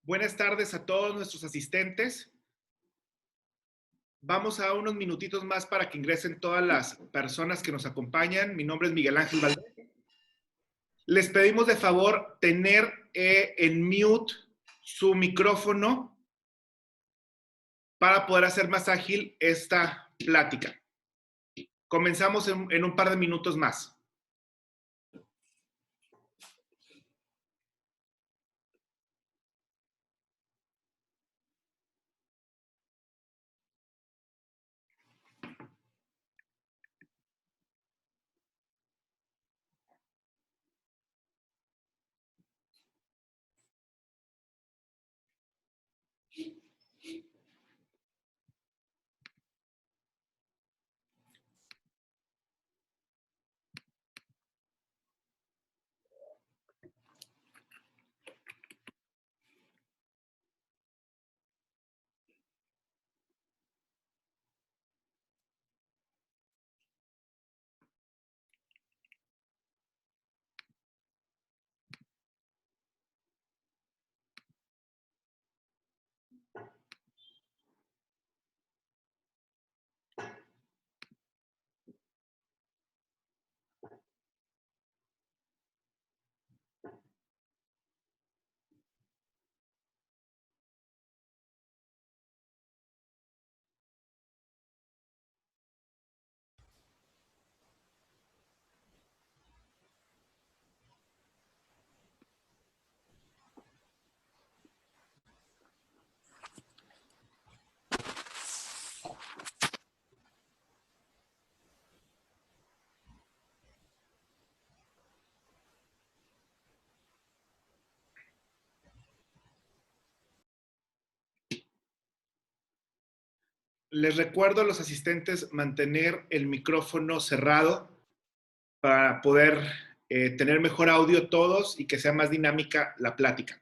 Buenas tardes a todos nuestros asistentes. Vamos a unos minutitos más para que ingresen todas las personas que nos acompañan. Mi nombre es Miguel Ángel Valdés. Les pedimos de favor tener en mute su micrófono para poder hacer más ágil esta plática. Comenzamos en un par de minutos más. Les recuerdo a los asistentes mantener el micrófono cerrado para poder tener mejor audio todos y que sea más dinámica la plática.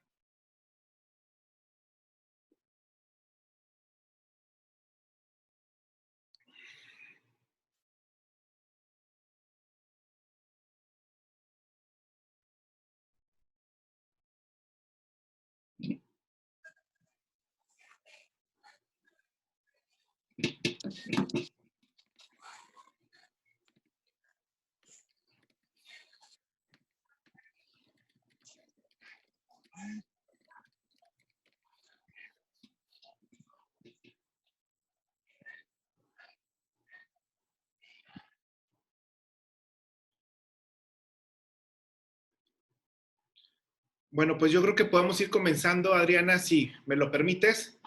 Bueno, pues yo creo que podemos ir comenzando, Adriana, si me lo permites.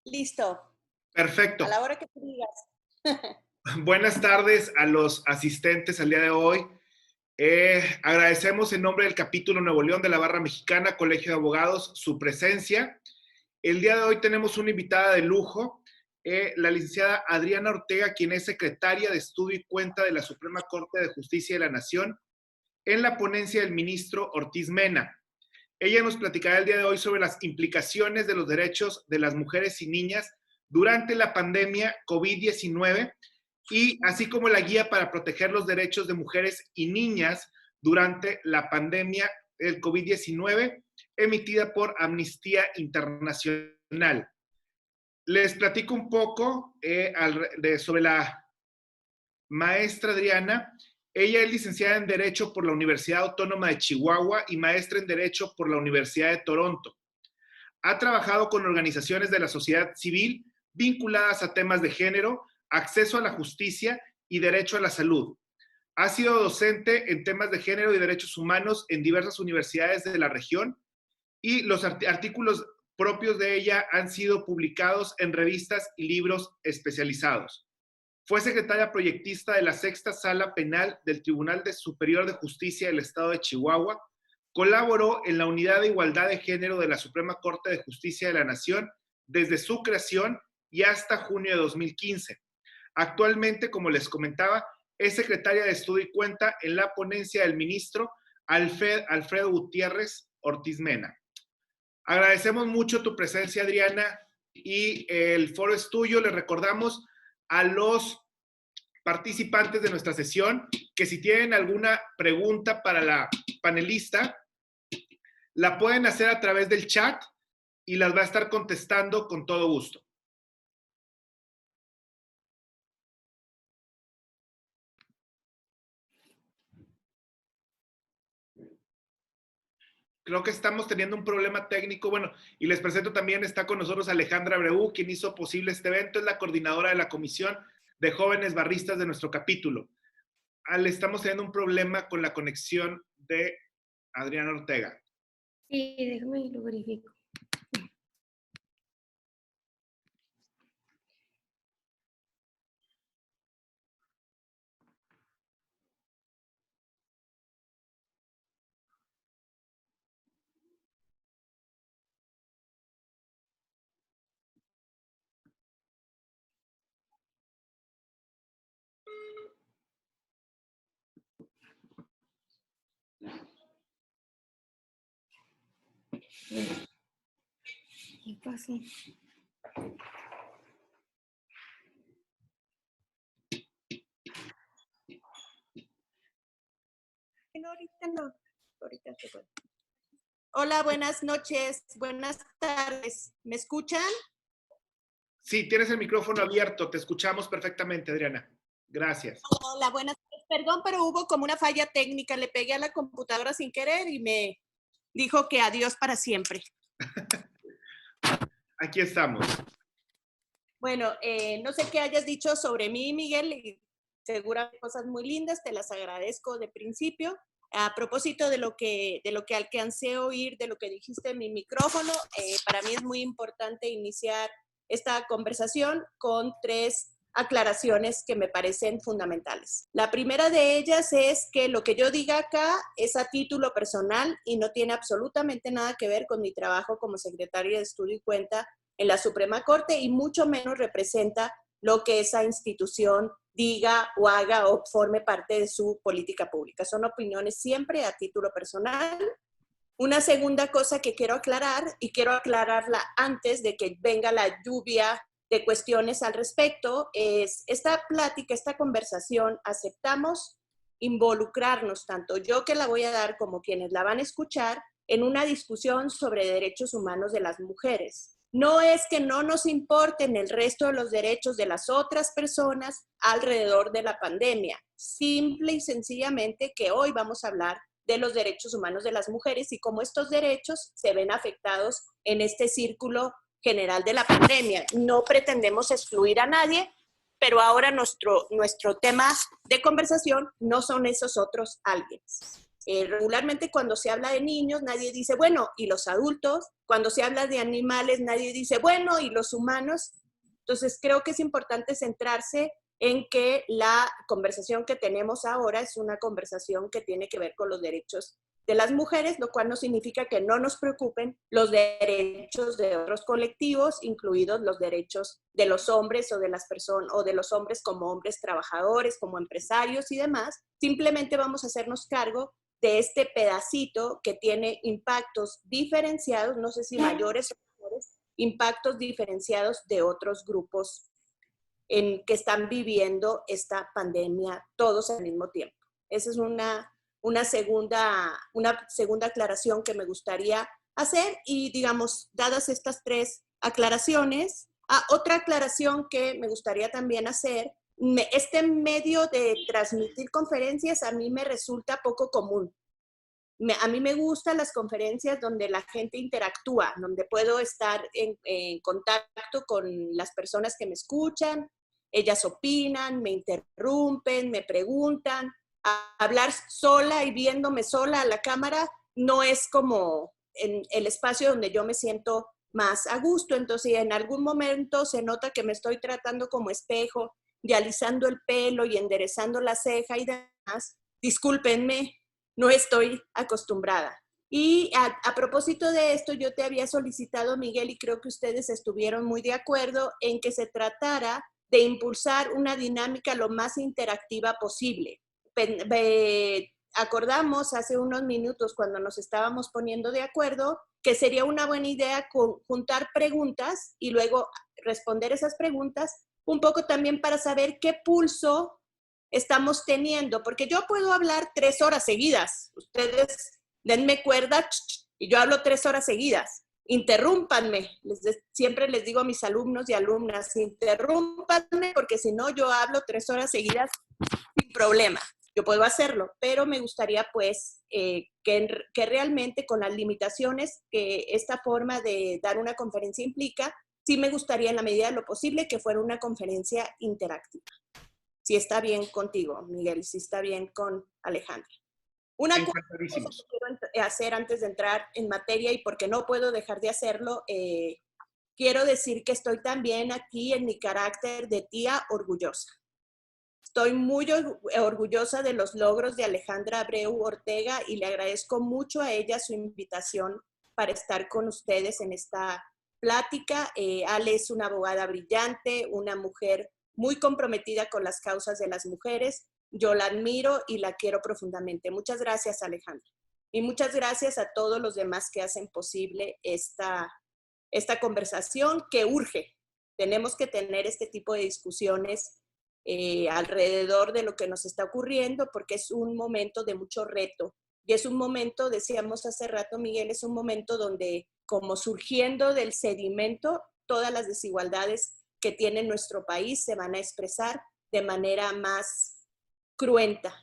Listo. Perfecto. A la hora que tú digas. Buenas tardes a los asistentes al día de hoy. Agradecemos en nombre del capítulo Nuevo León de la Barra Mexicana, Colegio de Abogados, su presencia. El día de hoy tenemos una invitada de lujo, la licenciada Adriana Ortega, quien es secretaria de Estudio y Cuenta de la Suprema Corte de Justicia de la Nación, en la ponencia del ministro Ortiz Mena. Ella nos platicará el día de hoy sobre las implicaciones de los derechos de las mujeres y niñas durante la pandemia COVID-19 y así como la guía para proteger los derechos de mujeres y niñas durante la pandemia del COVID-19 emitida por Amnistía Internacional. Les platico un poco sobre la maestra Adriana. Ella es licenciada en Derecho por la Universidad Autónoma de Chihuahua y maestra en Derecho por la Universidad de Toronto. Ha trabajado con organizaciones de la sociedad civil vinculadas a temas de género, acceso a la justicia y derecho a la salud. Ha sido docente en temas de género y derechos humanos en diversas universidades de la región y los artículos propios de ella han sido publicados en revistas y libros especializados. Fue secretaria proyectista de la Sexta Sala Penal del Tribunal Superior de Justicia del Estado de Chihuahua. Colaboró en la Unidad de Igualdad de Género de la Suprema Corte de Justicia de la Nación desde su creación y hasta junio de 2015. Actualmente, como les comentaba, es secretaria de Estudio y Cuenta en la ponencia del ministro Alfredo Gutiérrez Ortiz Mena. Agradecemos mucho tu presencia, Adriana, y el foro es tuyo. Les recordamos a los participantes de nuestra sesión que si tienen alguna pregunta para la panelista, la pueden hacer a través del chat y las va a estar contestando con todo gusto. Creo que estamos teniendo un problema técnico. Bueno, y les presento también, está con nosotros Alejandra Abreu, quien hizo posible este evento, es la coordinadora de la Comisión de Jóvenes Barristas de nuestro capítulo. Estamos teniendo un problema con la conexión de Adriana Ortega. Sí, déjame lo verifico. ¿Qué pasó? No, ahorita no. Ahorita se puede. Hola, buenas noches, buenas tardes. ¿Me escuchan? Sí, tienes el micrófono abierto, te escuchamos perfectamente, Adriana. Gracias. Hola, buenas tardes. Perdón, pero hubo como una falla técnica. Le pegué a la computadora sin querer y me dijo que adiós para siempre. Aquí estamos. Bueno, no sé qué hayas dicho sobre mí, Miguel, y seguramente cosas muy lindas, te las agradezco de principio. A propósito de lo que alcancé a oír, de lo que dijiste en mi micrófono, para mí es muy importante iniciar esta conversación con 3 aclaraciones que me parecen fundamentales. La primera de ellas es que lo que yo diga acá es a título personal y no tiene absolutamente nada que ver con mi trabajo como secretaria de Estudio y Cuenta en la Suprema Corte y mucho menos representa lo que esa institución diga o haga o forme parte de su política pública. Son opiniones siempre a título personal. Una segunda cosa que quiero aclarar, y quiero aclararla antes de que venga la lluvia de cuestiones al respecto, es esta plática, esta conversación, aceptamos involucrarnos, tanto yo que la voy a dar como quienes la van a escuchar, en una discusión sobre derechos humanos de las mujeres. No es que no nos importen el resto de los derechos de las otras personas alrededor de la pandemia. Simple y sencillamente que hoy vamos a hablar de los derechos humanos de las mujeres y cómo estos derechos se ven afectados en este círculo general de la pandemia. No pretendemos excluir a nadie, pero ahora nuestro tema de conversación no son esos otros alguienes. Regularmente cuando se habla de niños, nadie dice, bueno, ¿y los adultos? Cuando se habla de animales, nadie dice, bueno, ¿y los humanos? Entonces creo que es importante centrarse en que la conversación que tenemos ahora es una conversación que tiene que ver con los derechos de las mujeres, lo cual no significa que no nos preocupen los derechos de otros colectivos, incluidos los derechos de los hombres o de las personas, o de los hombres como hombres trabajadores, como empresarios y demás. Simplemente vamos a hacernos cargo de este pedacito que tiene impactos diferenciados, no sé si mayores o menores, impactos diferenciados de otros grupos que están viviendo esta pandemia todos al mismo tiempo. Esa es una segunda aclaración que me gustaría hacer y, digamos, dadas estas 3 aclaraciones, otra aclaración que me gustaría también hacer, este medio de transmitir conferencias a mí me resulta poco común. A mí me gustan las conferencias donde la gente interactúa, donde puedo estar en contacto con las personas que me escuchan, ellas opinan, me interrumpen, me preguntan. Hablar sola y viéndome sola a la cámara no es como en el espacio donde yo me siento más a gusto. Entonces, si en algún momento se nota que me estoy tratando como espejo y alisando el pelo y enderezando la ceja y demás, discúlpenme, no estoy acostumbrada. Y a propósito de esto, yo te había solicitado, Miguel, y creo que ustedes estuvieron muy de acuerdo en que se tratara de impulsar una dinámica lo más interactiva posible. Acordamos hace unos minutos cuando nos estábamos poniendo de acuerdo que sería una buena idea juntar preguntas y luego responder esas preguntas, un poco también para saber qué pulso estamos teniendo, porque yo puedo hablar 3 horas seguidas. Ustedes denme cuerda Y yo hablo 3 horas seguidas. Interrúmpanme. Siempre les digo a mis alumnos y alumnas, interrúmpanme, porque si no, yo hablo 3 horas seguidas sin problema. Yo puedo hacerlo, pero me gustaría pues que realmente con las limitaciones que esta forma de dar una conferencia implica, sí me gustaría en la medida de lo posible que fuera una conferencia interactiva. Si está bien contigo, Miguel, si está bien con Alejandra. Una cosa que quiero hacer antes de entrar en materia y porque no puedo dejar de hacerlo, quiero decir que estoy también aquí en mi carácter de tía orgullosa. Estoy muy orgullosa de los logros de Alejandra Abreu Ortega y le agradezco mucho a ella su invitación para estar con ustedes en esta plática. Ale es una abogada brillante, una mujer muy comprometida con las causas de las mujeres. Yo la admiro y la quiero profundamente. Muchas gracias, Alejandra. Y muchas gracias a todos los demás que hacen posible esta conversación que urge. Tenemos que tener este tipo de discusiones alrededor de lo que nos está ocurriendo, porque es un momento de mucho reto. Y es un momento, decíamos hace rato, Miguel, es un momento donde, como surgiendo del sedimento, todas las desigualdades que tiene nuestro país se van a expresar de manera más cruenta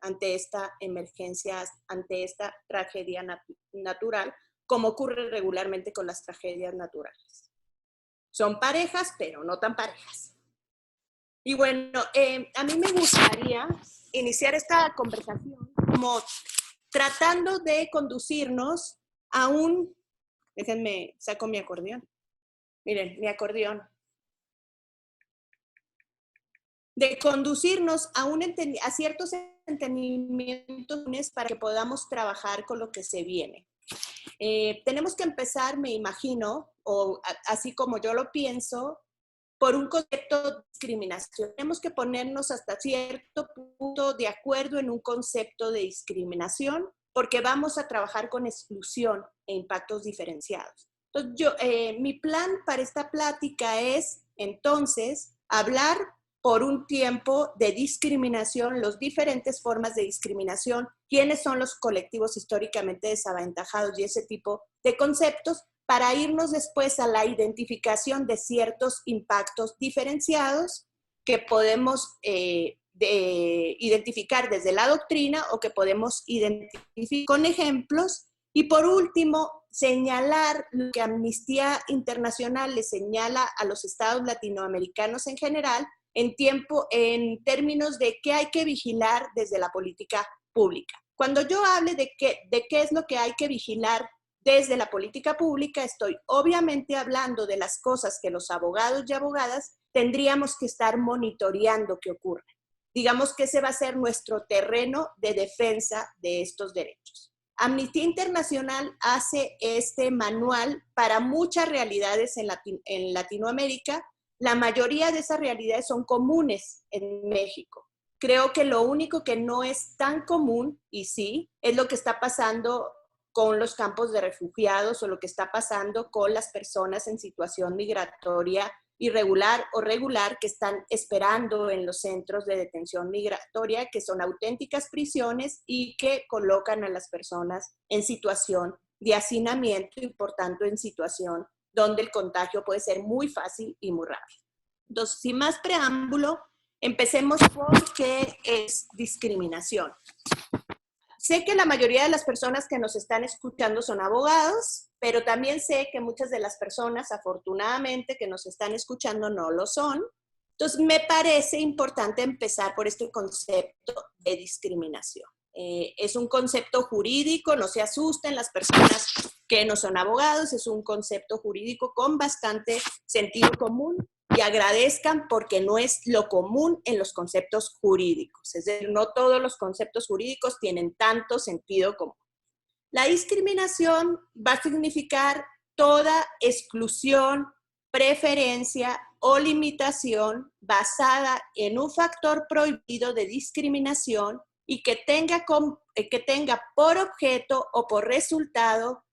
ante esta emergencia, ante esta tragedia natural, como ocurre regularmente con las tragedias naturales. Son parejas, pero no tan parejas. Y bueno, a mí me gustaría iniciar esta conversación como tratando de conducirnos a un... Déjenme, saco mi acordeón. Miren, mi acordeón. De conducirnos a ciertos entendimientos para que podamos trabajar con lo que se viene. Tenemos que empezar, me imagino, o así como yo lo pienso, por un concepto de discriminación. Tenemos que ponernos hasta cierto punto de acuerdo en un concepto de discriminación, porque vamos a trabajar con exclusión e impactos diferenciados. Entonces, mi plan para esta plática es, entonces, hablar por un tiempo de discriminación, las diferentes formas de discriminación, quiénes son los colectivos históricamente desaventajados y ese tipo de conceptos, para irnos después a la identificación de ciertos impactos diferenciados que podemos identificar desde la doctrina o que podemos identificar con ejemplos. Y por último, señalar lo que Amnistía Internacional le señala a los estados latinoamericanos en general, en términos de qué hay que vigilar desde la política pública. Cuando yo hable de qué es lo que hay que vigilar desde la política pública, estoy obviamente hablando de las cosas que los abogados y abogadas tendríamos que estar monitoreando que ocurren. Digamos que ese va a ser nuestro terreno de defensa de estos derechos. Amnistía Internacional hace este manual para muchas realidades en Latinoamérica. La mayoría de esas realidades son comunes en México. Creo que lo único que no es tan común, y sí, es lo que está pasando con los campos de refugiados o lo que está pasando con las personas en situación migratoria irregular o regular que están esperando en los centros de detención migratoria, que son auténticas prisiones y que colocan a las personas en situación de hacinamiento y por tanto en situación donde el contagio puede ser muy fácil y muy rápido. Entonces, sin más preámbulo, empecemos por qué es discriminación. Sé que la mayoría de las personas que nos están escuchando son abogados, pero también sé que muchas de las personas, afortunadamente, que nos están escuchando no lo son. Entonces, me parece importante empezar por este concepto de discriminación. Es un concepto jurídico, no se asusten las personas que no son abogados, es un concepto jurídico con bastante sentido común y agradezcan porque no es lo común en los conceptos jurídicos. Es decir, no todos los conceptos jurídicos tienen tanto sentido común. La discriminación va a significar toda exclusión, preferencia o limitación basada en un factor prohibido de discriminación y que tenga por objeto o por resultado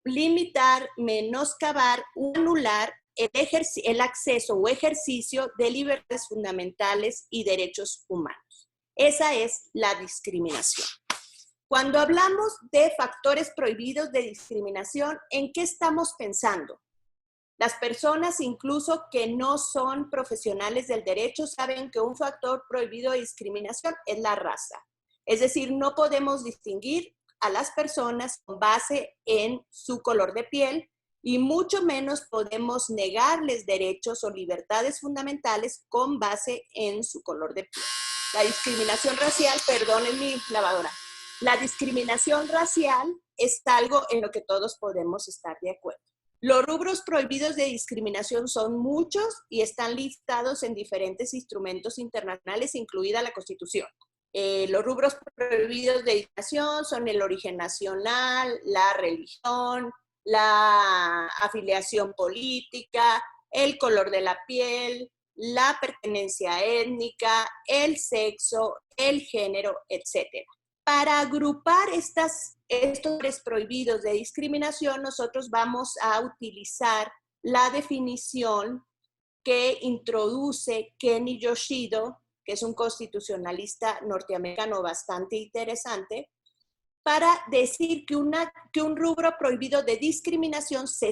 limitar, menoscabar o anular el acceso o ejercicio de libertades fundamentales y derechos humanos. Esa es la discriminación. Cuando hablamos de factores prohibidos de discriminación, ¿en qué estamos pensando? Las personas incluso que no son profesionales del derecho saben que un factor prohibido de discriminación es la raza. Es decir, no podemos distinguir a las personas con base en su color de piel y mucho menos podemos negarles derechos o libertades fundamentales con base en su color de piel. La discriminación racial, perdonen mi lavadora, la discriminación racial es algo en lo que todos podemos estar de acuerdo. Los rubros prohibidos de discriminación son muchos y están listados en diferentes instrumentos internacionales, incluida la Constitución. Los rubros prohibidos de discriminación son el origen nacional, la religión, la afiliación política, el color de la piel, la pertenencia étnica, el sexo, el género, etc. Para agrupar estos prohibidos de discriminación, nosotros vamos a utilizar la definición que introduce Kenny Yoshido, que es un constitucionalista norteamericano bastante interesante, para decir que un rubro prohibido de discriminación se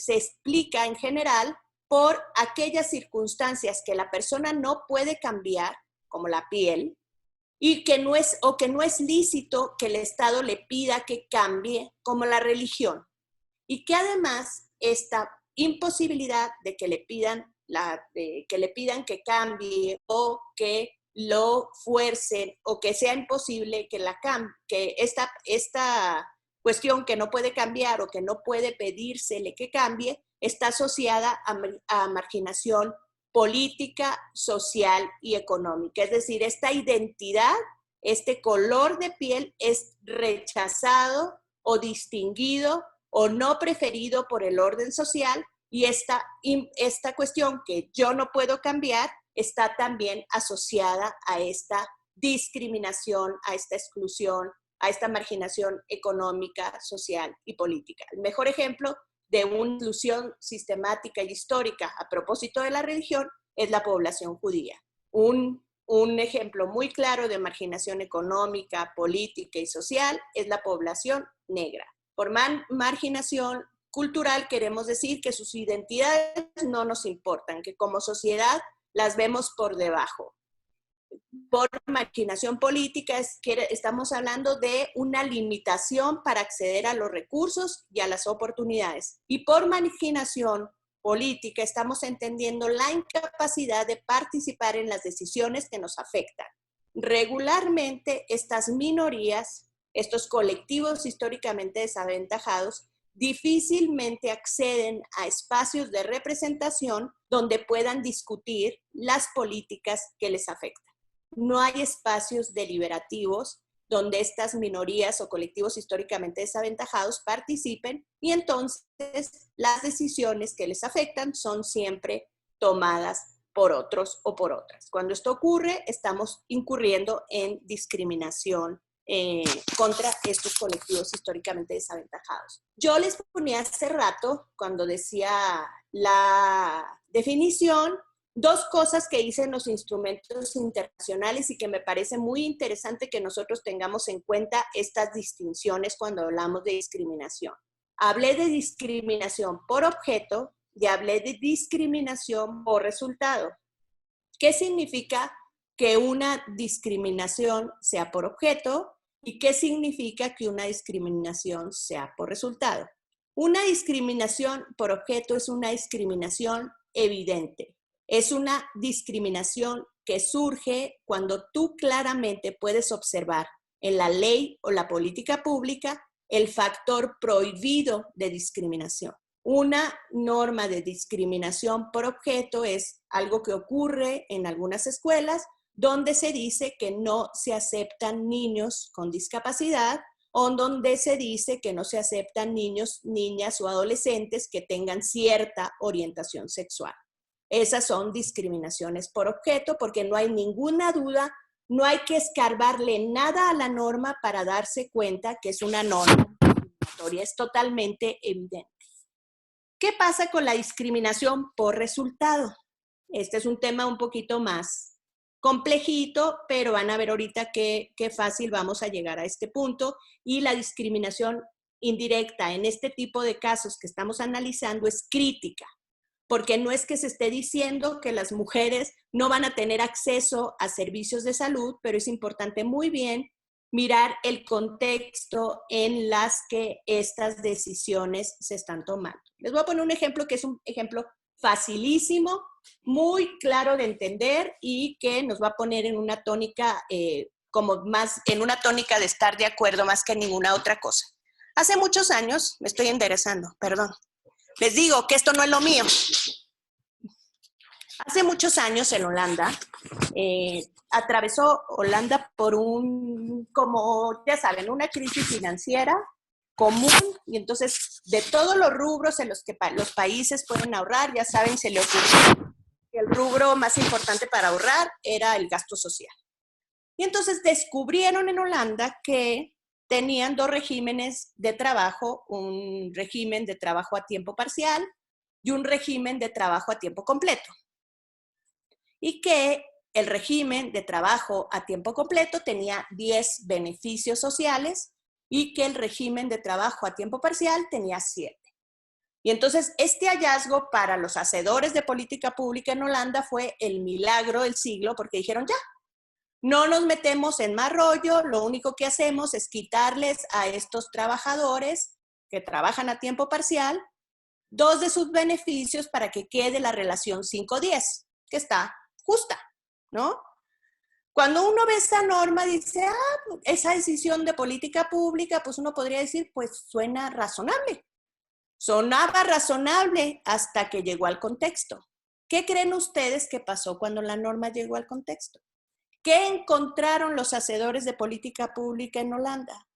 explica en general por aquellas circunstancias que la persona no puede cambiar, como la piel, y que no es lícito que el Estado le pida que cambie, como la religión. Y que además esta imposibilidad de que le pidan que cambie o que lo fuercen o que sea imposible que esta cuestión que no puede cambiar o que no puede pedírsele que cambie está asociada a marginación política, social y económica. Es decir, esta identidad, este color de piel es rechazado o distinguido o no preferido por el orden social y esta cuestión que yo no puedo cambiar está también asociada a esta discriminación, a esta exclusión, a esta marginación económica, social y política. El mejor ejemplo de una inclusión sistemática y histórica a propósito de la religión es la población judía. Un ejemplo muy claro de marginación económica, política y social es la población negra. Por marginación cultural queremos decir que sus identidades no nos importan, que como sociedad las vemos por debajo. Por marginación política estamos hablando de una limitación para acceder a los recursos y a las oportunidades. Y por marginación política estamos entendiendo la incapacidad de participar en las decisiones que nos afectan. Regularmente estas minorías, estos colectivos históricamente desaventajados, difícilmente acceden a espacios de representación donde puedan discutir las políticas que les afectan. No hay espacios deliberativos donde estas minorías o colectivos históricamente desaventajados participen y entonces las decisiones que les afectan son siempre tomadas por otros o por otras. Cuando esto ocurre, estamos incurriendo en discriminación contra estos colectivos históricamente desaventajados. Yo les ponía hace rato, cuando decía la definición, dos cosas que hice en los instrumentos internacionales y que me parece muy interesante que nosotros tengamos en cuenta estas distinciones cuando hablamos de discriminación. Hablé de discriminación por objeto y hablé de discriminación por resultado. ¿Qué significa que una discriminación sea por objeto y qué significa que una discriminación sea por resultado? Una discriminación por objeto es una discriminación evidente. Es una discriminación que surge cuando tú claramente puedes observar en la ley o la política pública el factor prohibido de discriminación. Una norma de discriminación por objeto es algo que ocurre en algunas escuelas donde se dice que no se aceptan niños con discapacidad o donde se dice que no se aceptan niños, niñas o adolescentes que tengan cierta orientación sexual. Esas son discriminaciones por objeto porque no hay ninguna duda, no hay que escarbarle nada a la norma para darse cuenta que es una norma discriminatoria, es totalmente evidente. ¿Qué pasa con la discriminación por resultado? Este es un tema un poquito más complejito, pero van a ver ahorita qué fácil vamos a llegar a este punto. Y la discriminación indirecta en este tipo de casos que estamos analizando es crítica, porque no es que se esté diciendo que las mujeres no van a tener acceso a servicios de salud, pero es importante muy bien mirar el contexto en las que estas decisiones se están tomando. Les voy a poner un ejemplo que es un ejemplo facilísimo, muy claro de entender y que nos va a poner en una tónica, como más en una tónica de estar de acuerdo más que en ninguna otra cosa. Hace muchos años, me estoy enderezando, perdón. Les digo que esto no es lo mío. Hace muchos años en Holanda, atravesó Holanda por como ya saben, una crisis financiera común, y entonces de todos los rubros en los que los países pueden ahorrar, ya saben, se le ocurrió que el rubro más importante para ahorrar era el gasto social. Y entonces descubrieron en Holanda que tenían dos regímenes de trabajo, un régimen de trabajo a tiempo parcial y un régimen de trabajo a tiempo completo. Y que el régimen de trabajo a tiempo completo tenía 10 beneficios sociales y que el régimen de trabajo a tiempo parcial tenía 7. Y entonces este hallazgo para los hacedores de política pública en Holanda fue el milagro del siglo, porque dijeron ya, no nos metemos en más rollo, lo único que hacemos es quitarles a estos trabajadores que trabajan a tiempo parcial 2 de sus beneficios para que quede la relación 5-10, que está justa, ¿no? Cuando uno ve esa norma, dice, esa decisión de política pública, pues uno podría decir, pues suena razonable. Sonaba razonable hasta que llegó al contexto. ¿Qué creen ustedes que pasó cuando la norma llegó al contexto? ¿Qué encontraron los hacedores de política pública en Holanda?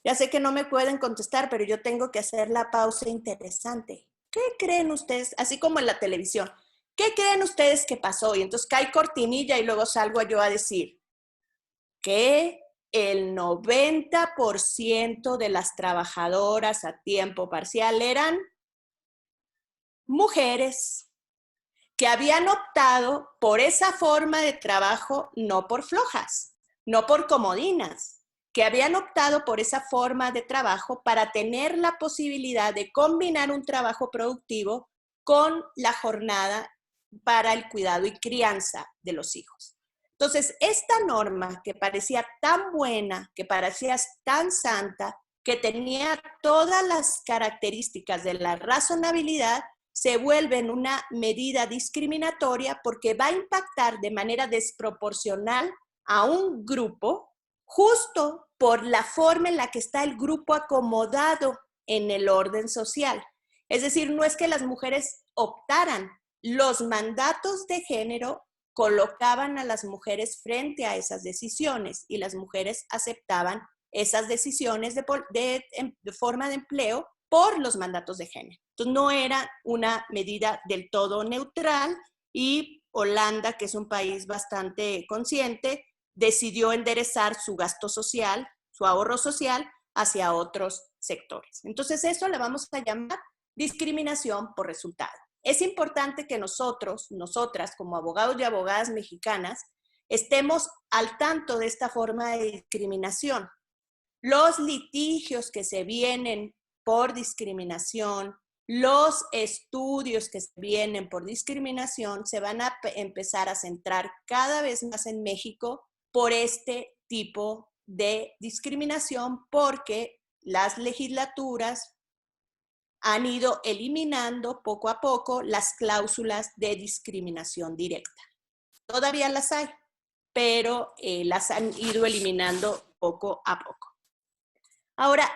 Ya sé que no me pueden contestar, pero yo tengo que hacer la pausa interesante. ¿Qué creen ustedes? Así como en la televisión. ¿Qué creen ustedes que pasó? Y entonces cae cortinilla y luego salgo yo a decir que el 90% de las trabajadoras a tiempo parcial eran mujeres que habían optado por esa forma de trabajo, no por flojas, no por comodinas, que habían optado por esa forma de trabajo para tener la posibilidad de combinar un trabajo productivo con la jornada para el cuidado y crianza de los hijos. Entonces, esta norma que parecía tan buena, que parecía tan santa, que tenía todas las características de la razonabilidad, se vuelve en una medida discriminatoria porque va a impactar de manera desproporcional a un grupo justo por la forma en la que está el grupo acomodado en el orden social. Es decir, no es que las mujeres optaran, los mandatos de género colocaban a las mujeres frente a esas decisiones y las mujeres aceptaban esas decisiones de forma de empleo por los mandatos de género. Entonces no era una medida del todo neutral y Holanda, que es un país bastante consciente, decidió enderezar su gasto social, su ahorro social hacia otros sectores. Entonces eso le vamos a llamar discriminación por resultado. Es importante que nosotros, nosotras como abogados y abogadas mexicanas, estemos al tanto de esta forma de discriminación. Los litigios que se vienen por discriminación, los estudios que se vienen por discriminación se van a empezar a centrar cada vez más en México por este tipo de discriminación, porque las legislaturas han ido eliminando poco a poco las cláusulas de discriminación directa. Todavía las hay, pero las han ido eliminando poco a poco. Ahora,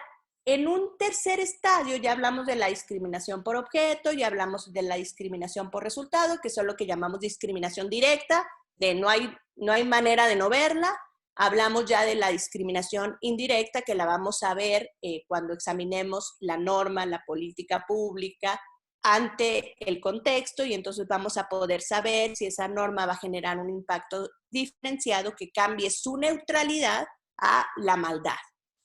en un tercer estadio ya hablamos de la discriminación por objeto, ya hablamos de la discriminación por resultado, que son lo que llamamos discriminación directa, de no hay manera de no verla. Hablamos ya de la discriminación indirecta, que la vamos a ver cuando examinemos la norma, la política pública, ante el contexto, y entonces vamos a poder saber si esa norma va a generar un impacto diferenciado que cambie su neutralidad a la maldad,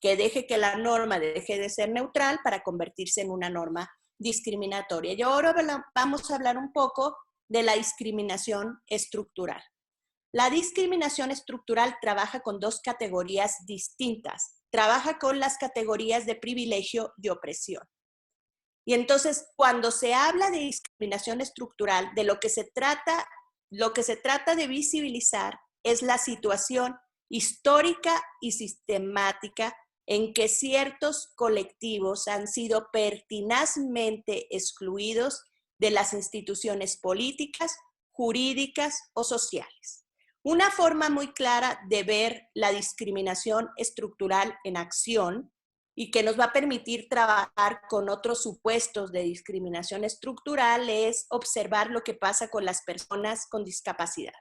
que deje que la norma deje de ser neutral para convertirse en una norma discriminatoria. Y ahora vamos a hablar un poco de la discriminación estructural. La discriminación estructural trabaja con dos categorías distintas. Trabaja con las categorías de privilegio y opresión. Y entonces, cuando se habla de discriminación estructural, de lo que se trata de visibilizar es la situación histórica y sistemática en que ciertos colectivos han sido pertinazmente excluidos de las instituciones políticas, jurídicas o sociales. Una forma muy clara de ver la discriminación estructural en acción y que nos va a permitir trabajar con otros supuestos de discriminación estructural es observar lo que pasa con las personas con discapacidad.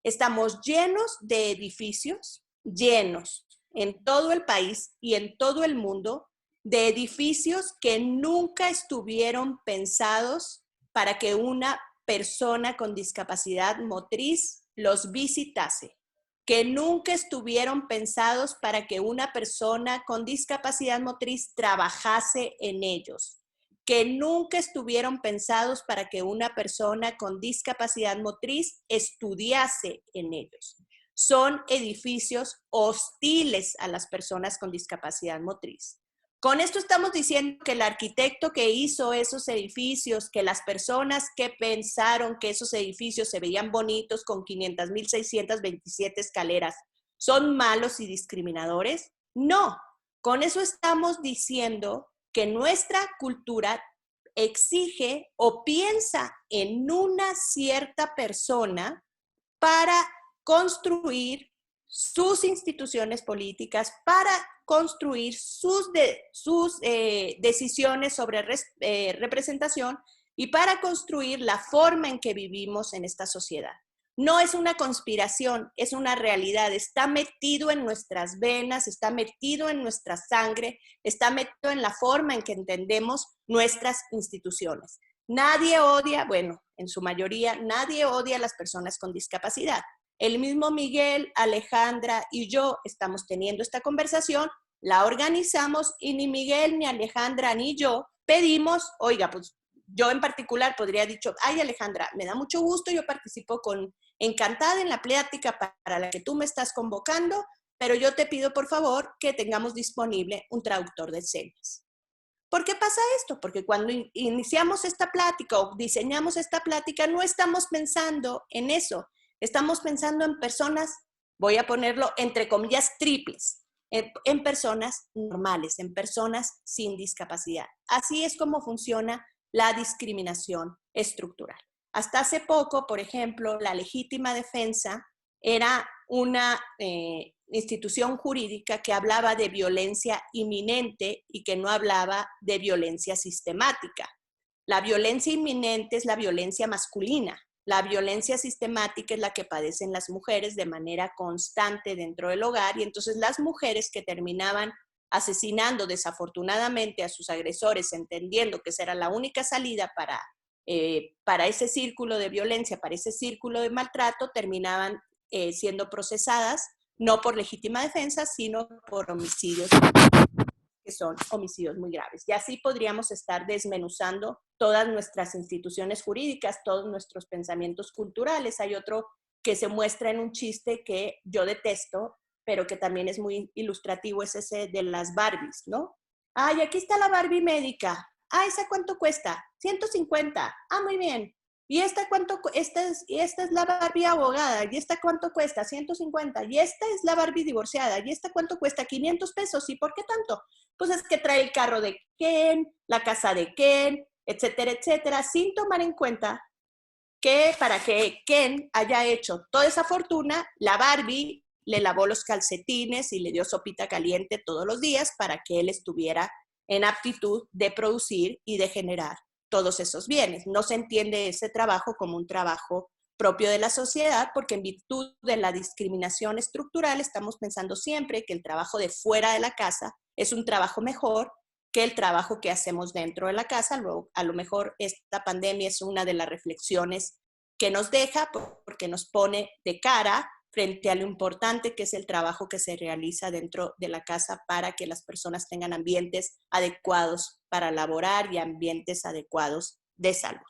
Estamos llenos de edificios, llenos en todo el país y en todo el mundo, de edificios que nunca estuvieron pensados para que una persona con discapacidad motriz los visitase, que nunca estuvieron pensados para que una persona con discapacidad motriz trabajase en ellos, que nunca estuvieron pensados para que una persona con discapacidad motriz estudiase en ellos. Son edificios hostiles a las personas con discapacidad motriz. Con esto estamos diciendo que el arquitecto que hizo esos edificios, que las personas que pensaron que esos edificios se veían bonitos con 500.627 escaleras, ¿son malos y discriminadores? No, con eso estamos diciendo que nuestra cultura exige o piensa en una cierta persona para construir sus instituciones políticas, para construir sus decisiones sobre representación y para construir la forma en que vivimos en esta sociedad. No es una conspiración, es una realidad, está metido en nuestras venas, está metido en nuestra sangre, está metido en la forma en que entendemos nuestras instituciones. Nadie odia, bueno, en su mayoría, nadie odia a las personas con discapacidad. El mismo Miguel, Alejandra y yo estamos teniendo esta conversación, la organizamos y ni Miguel, ni Alejandra, ni yo pedimos, oiga, pues yo en particular podría haber dicho, ay Alejandra, me da mucho gusto, yo participo encantada en la plática para la que tú me estás convocando, pero yo te pido por favor que tengamos disponible un traductor de señas. ¿Por qué pasa esto? Porque cuando iniciamos esta plática o diseñamos esta plática no estamos pensando en eso. Estamos pensando en personas, voy a ponerlo entre comillas, triples, en personas normales, en personas sin discapacidad. Así es como funciona la discriminación estructural. Hasta hace poco, por ejemplo, la legítima defensa era una institución jurídica que hablaba de violencia inminente y que no hablaba de violencia sistemática. La violencia inminente es la violencia masculina. La violencia sistemática es la que padecen las mujeres de manera constante dentro del hogar y entonces las mujeres que terminaban asesinando desafortunadamente a sus agresores, entendiendo que esa era la única salida para ese círculo de violencia, para ese círculo de maltrato, terminaban siendo procesadas no por legítima defensa, sino por homicidios que son homicidios muy graves. Y así podríamos estar desmenuzando todas nuestras instituciones jurídicas, todos nuestros pensamientos culturales. Hay otro que se muestra en un chiste que yo detesto, pero que también es muy ilustrativo, es ese de las Barbies, ¿no? Ay, aquí está la Barbie médica. Ah, ¿esa cuánto cuesta? 150. Ah, muy bien. ¿Y esta cuánto? Esta es la Barbie abogada. ¿Y esta cuánto cuesta? 150. ¿Y esta es la Barbie divorciada? ¿Y esta cuánto cuesta? 500 pesos. ¿Y por qué tanto? Pues es que trae el carro de Ken, la casa de Ken, etcétera, etcétera, sin tomar en cuenta que para que Ken haya hecho toda esa fortuna, la Barbie le lavó los calcetines y le dio sopita caliente todos los días para que él estuviera en aptitud de producir y de generar todos esos bienes. No se entiende ese trabajo como un trabajo propio de la sociedad, porque en virtud de la discriminación estructural estamos pensando siempre que el trabajo de fuera de la casa es un trabajo mejor que el trabajo que hacemos dentro de la casa. Luego, a lo mejor esta pandemia es una de las reflexiones que nos deja porque nos pone de cara frente a lo importante que es el trabajo que se realiza dentro de la casa para que las personas tengan ambientes adecuados para laborar y ambientes adecuados de salud.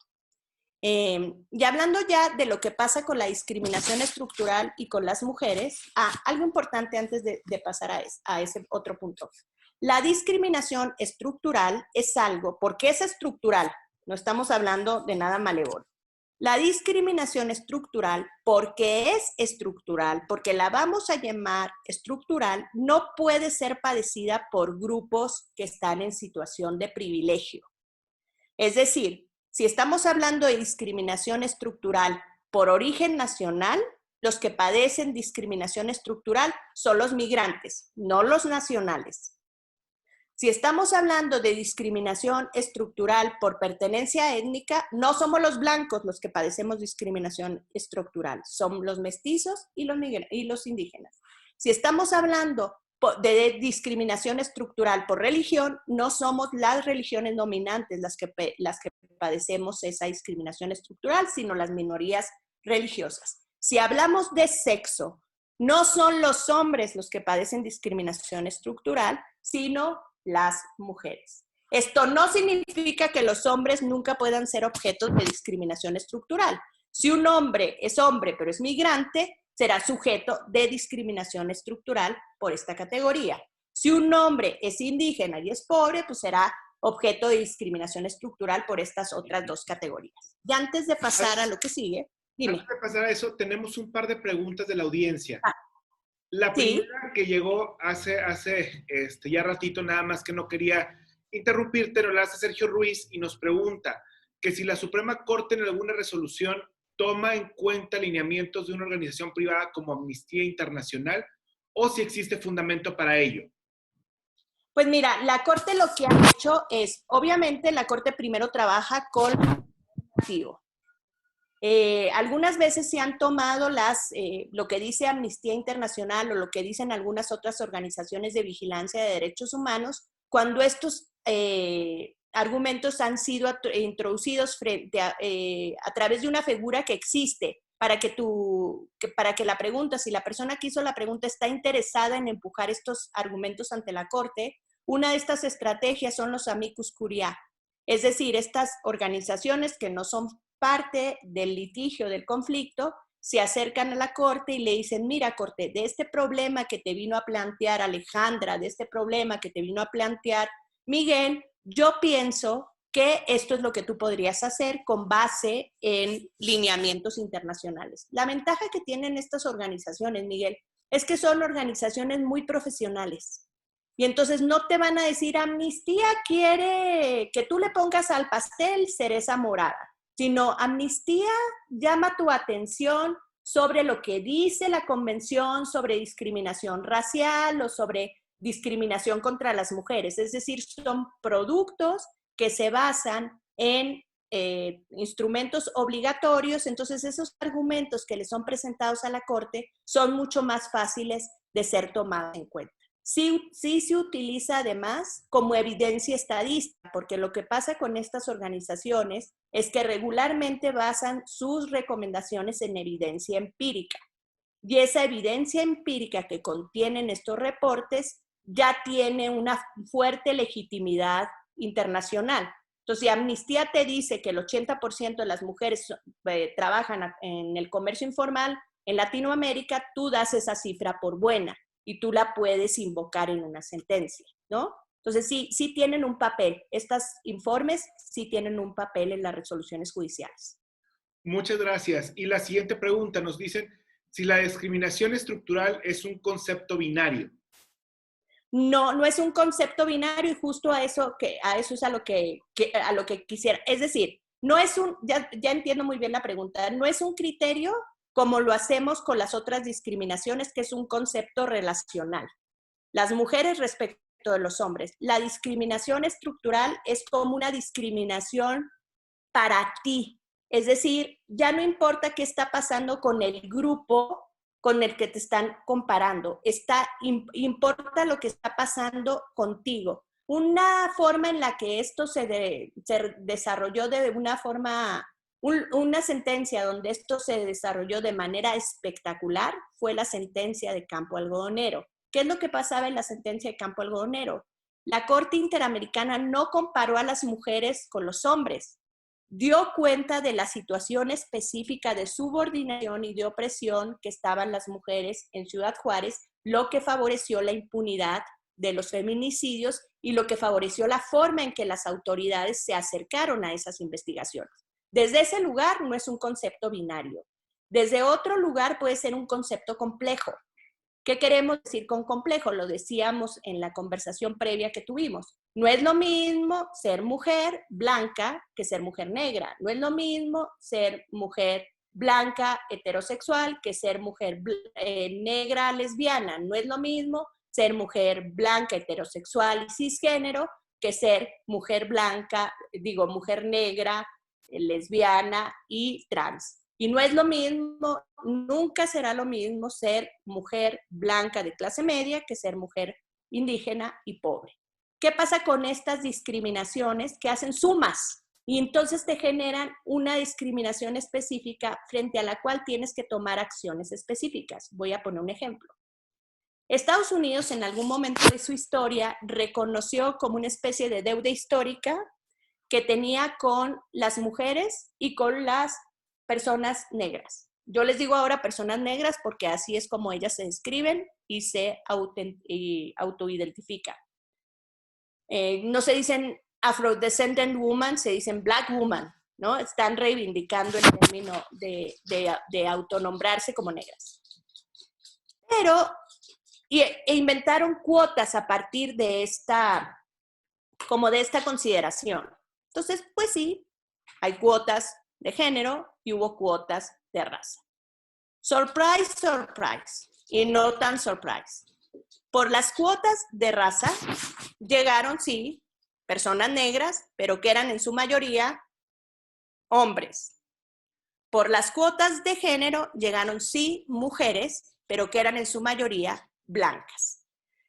Y hablando ya de lo que pasa con la discriminación estructural y con las mujeres, algo importante antes de pasar a ese otro punto. La discriminación estructural es algo, porque es estructural, no estamos hablando de nada malévolo. La discriminación estructural, porque es estructural, porque la vamos a llamar estructural, no puede ser padecida por grupos que están en situación de privilegio. Es decir, si estamos hablando de discriminación estructural por origen nacional, los que padecen discriminación estructural son los migrantes, no los nacionales. Si estamos hablando de discriminación estructural por pertenencia étnica, no somos los blancos los que padecemos discriminación estructural, son los mestizos y los indígenas. Si estamos hablando de discriminación estructural por religión, no somos las religiones dominantes las que padecemos esa discriminación estructural, sino las minorías religiosas. Si hablamos de sexo, no son los hombres los que padecen discriminación estructural, sino las mujeres. Esto no significa que los hombres nunca puedan ser objetos de discriminación estructural. Si un hombre es hombre pero es migrante, será sujeto de discriminación estructural por esta categoría. Si un hombre es indígena y es pobre, pues será objeto de discriminación estructural por estas otras dos categorías. Y antes de pasar a lo que sigue, dime. Antes de pasar a eso, tenemos un par de preguntas de la audiencia. La ¿Sí? primera que llegó hace ya ratito, nada más que no quería interrumpirte, nos la hace Sergio Ruiz y nos pregunta que si la Suprema Corte en alguna resolución toma en cuenta lineamientos de una organización privada como Amnistía Internacional o si existe fundamento para ello. Pues mira, la Corte lo que ha hecho es, obviamente la Corte primero trabaja con activo. Algunas veces se han tomado lo que dice Amnistía Internacional o lo que dicen algunas otras organizaciones de vigilancia de derechos humanos cuando estos argumentos han sido introducidos a través de una figura que existe para que la pregunta, si la persona que hizo la pregunta está interesada en empujar estos argumentos ante la Corte, una de estas estrategias son los amicus curiae, es decir, estas organizaciones que no son parte del litigio, del conflicto, se acercan a la Corte y le dicen, mira, Corte, de este problema que te vino a plantear Alejandra, de este problema que te vino a plantear Miguel, yo pienso que esto es lo que tú podrías hacer con base en lineamientos internacionales. La ventaja que tienen estas organizaciones, Miguel, es que son organizaciones muy profesionales. Y entonces no te van a decir, Amnistía quiere que tú le pongas al pastel cereza morada, sino Amnistía llama tu atención sobre lo que dice la Convención sobre discriminación racial o sobre discriminación contra las mujeres. Es decir, son productos que se basan en instrumentos obligatorios, entonces esos argumentos que le son presentados a la Corte son mucho más fáciles de ser tomados en cuenta. Sí se utiliza además como evidencia estadística, porque lo que pasa con estas organizaciones es que regularmente basan sus recomendaciones en evidencia empírica. Y esa evidencia empírica que contienen estos reportes ya tiene una fuerte legitimidad internacional. Entonces, si Amnistía te dice que el 80% de las mujeres trabajan en el comercio informal en Latinoamérica, tú das esa cifra por buena y tú la puedes invocar en una sentencia, ¿no? Entonces, sí tienen un papel. Estos informes sí tienen un papel en las resoluciones judiciales. Muchas gracias. Y la siguiente pregunta, nos dicen si la discriminación estructural es un concepto binario. No es un concepto binario y justo a eso es a lo que quisiera. Es decir, no es ya entiendo muy bien la pregunta, no es un criterio como lo hacemos con las otras discriminaciones, que es un concepto relacional. Las mujeres respecto de los hombres. La discriminación estructural es como una discriminación para ti. Es decir, ya no importa qué está pasando con el grupo con el que te están comparando. Importa lo que está pasando contigo. Una forma en la que esto se desarrolló de una forma, una sentencia donde esto se desarrolló de manera espectacular fue la sentencia de Campo Algodonero. ¿Qué es lo que pasaba en la sentencia de Campo Algodonero? La Corte Interamericana no comparó a las mujeres con los hombres. dio cuenta de la situación específica de subordinación y de opresión que estaban las mujeres en Ciudad Juárez, lo que favoreció la impunidad de los feminicidios y lo que favoreció la forma en que las autoridades se acercaron a esas investigaciones. Desde ese lugar no es un concepto binario. Desde otro lugar puede ser un concepto complejo. ¿Qué queremos decir con complejo? Lo decíamos en la conversación previa que tuvimos. No es lo mismo ser mujer blanca que ser mujer negra. No es lo mismo ser mujer blanca heterosexual que ser mujer negra lesbiana. No es lo mismo ser mujer blanca heterosexual y cisgénero que ser mujer blanca, mujer negra, lesbiana y trans. Y no es lo mismo, nunca será lo mismo ser mujer blanca de clase media que ser mujer indígena y pobre. ¿Qué pasa con estas discriminaciones que hacen sumas? Y entonces te generan una discriminación específica frente a la cual tienes que tomar acciones específicas. Voy a poner un ejemplo. Estados Unidos en algún momento de su historia reconoció como una especie de deuda histórica que tenía con las mujeres y con las personas negras. Yo les digo ahora personas negras porque así es como ellas se describen y se autoidentifican. No se dicen Afrodescendant woman, se dicen Black woman, ¿no? Están reivindicando el término de autonombrarse como negras. Pero, e inventaron cuotas a partir de esta consideración. Entonces, pues sí, hay cuotas de género y hubo cuotas de raza. Surprise, surprise, y no tan surprise. Por las cuotas de raza llegaron, sí, personas negras, pero que eran en su mayoría hombres. Por las cuotas de género llegaron, sí, mujeres, pero que eran en su mayoría blancas.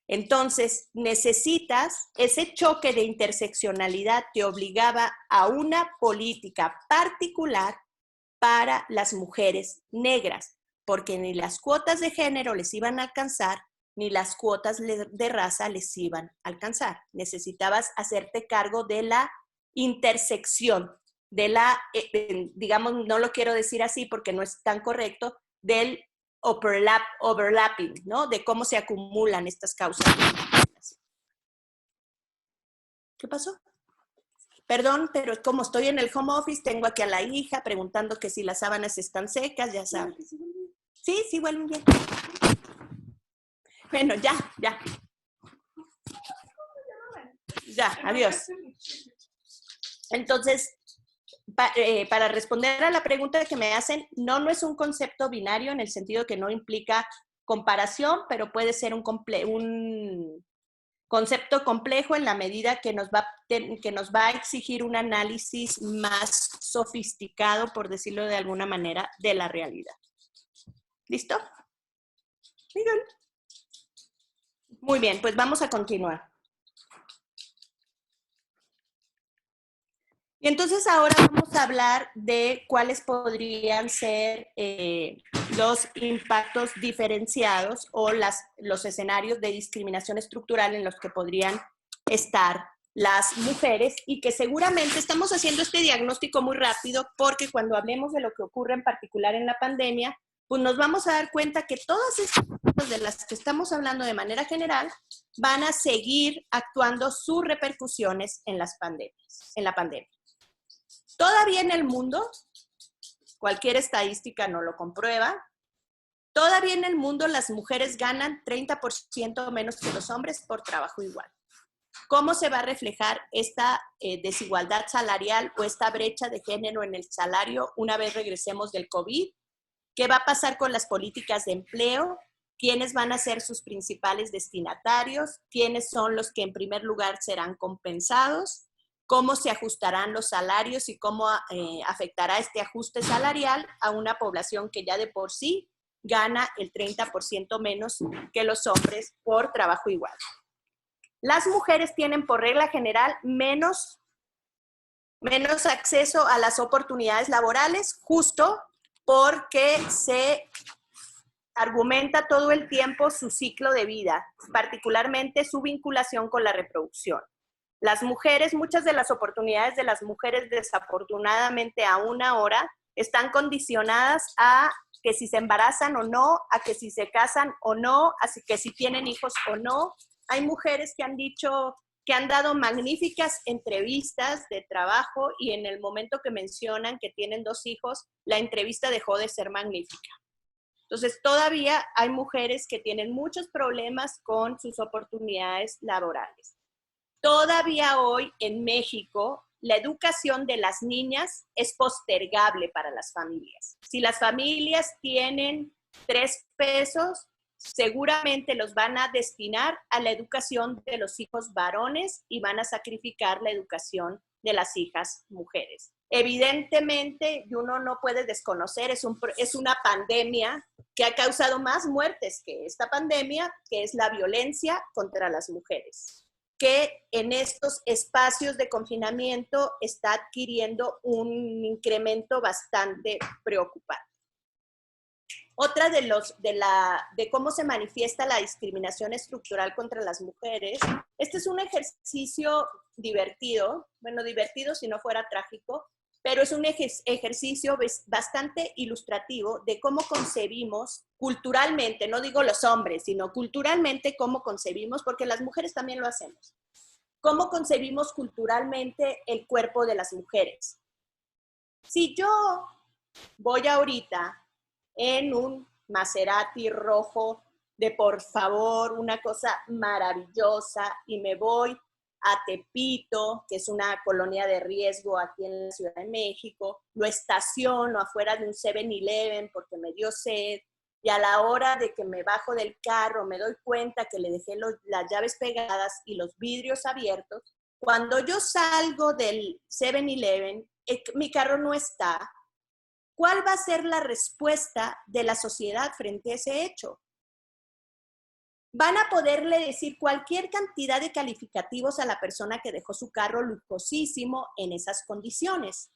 Entonces, necesitas, ese choque de interseccionalidad te obligaba a una política particular para las mujeres negras, porque ni las cuotas de género les iban a alcanzar, ni las cuotas de raza les iban a alcanzar. Necesitabas hacerte cargo de la intersección, de la, digamos, no lo quiero decir así porque no es tan correcto, del overlapping, ¿no? De cómo se acumulan estas causas. ¿Qué pasó? Perdón, pero como estoy en el home office, tengo aquí a la hija preguntando que si las sábanas están secas, ya saben. Sí, sí, vuelven bien. Bueno, ya. Ya, adiós. Entonces, para responder a la pregunta que me hacen, no es un concepto binario en el sentido que no implica comparación, pero puede ser un concepto complejo en la medida que nos va a exigir un análisis más sofisticado, por decirlo de alguna manera, de la realidad. ¿Listo? Muy bien, pues vamos a continuar. Y entonces ahora vamos a hablar de cuáles podrían ser los impactos diferenciados o los escenarios de discriminación estructural en los que podrían estar las mujeres y que seguramente estamos haciendo este diagnóstico muy rápido porque cuando hablemos de lo que ocurre en particular en la pandemia, pues nos vamos a dar cuenta que todas estas cosas de las que estamos hablando de manera general van a seguir actuando sus repercusiones en la pandemia. Todavía en el mundo, cualquier estadística no lo comprueba, todavía en el mundo las mujeres ganan 30% menos que los hombres por trabajo igual. ¿Cómo se va a reflejar esta desigualdad salarial o esta brecha de género en el salario una vez regresemos del COVID? ¿Qué va a pasar con las políticas de empleo? ¿Quiénes van a ser sus principales destinatarios? ¿Quiénes son los que en primer lugar serán compensados? ¿Cómo se ajustarán los salarios y cómo afectará este ajuste salarial a una población que ya de por sí gana el 30% menos que los hombres por trabajo igual? Las mujeres tienen por regla general menos acceso a las oportunidades laborales, justo porque se argumenta todo el tiempo su ciclo de vida, particularmente su vinculación con la reproducción. Las mujeres, muchas de las oportunidades de las mujeres, desafortunadamente, aún ahora, están condicionadas a que si se embarazan o no, a que si se casan o no, a que si tienen hijos o no. Hay mujeres que han dicho, que han dado magníficas entrevistas de trabajo y en el momento que mencionan que tienen 2 hijos, la entrevista dejó de ser magnífica. Entonces, todavía hay mujeres que tienen muchos problemas con sus oportunidades laborales. Todavía hoy en México, la educación de las niñas es postergable para las familias. Si las familias tienen 3 pesos, seguramente los van a destinar a la educación de los hijos varones y van a sacrificar la educación de las hijas mujeres. Evidentemente, y uno no puede desconocer, es una pandemia que ha causado más muertes que esta pandemia, que es la violencia contra las mujeres, que en estos espacios de confinamiento está adquiriendo un incremento bastante preocupante. Otra de cómo se manifiesta la discriminación estructural contra las mujeres, este es un ejercicio divertido, bueno, divertido si no fuera trágico, pero es un ejercicio bastante ilustrativo de cómo concebimos culturalmente, no digo los hombres, sino culturalmente cómo concebimos, porque las mujeres también lo hacemos, cómo concebimos culturalmente el cuerpo de las mujeres. Si yo voy ahorita en un Maserati rojo de por favor, una cosa maravillosa, y me voy a Tepito, que es una colonia de riesgo aquí en la Ciudad de México, lo estaciono afuera de un 7-Eleven porque me dio sed, y a la hora de que me bajo del carro me doy cuenta que le dejé las llaves pegadas y los vidrios abiertos. Cuando yo salgo del 7-Eleven, mi carro no está. ¿Cuál va a ser la respuesta de la sociedad frente a ese hecho? Van a poderle decir cualquier cantidad de calificativos a la persona que dejó su carro lujosísimo en esas condiciones,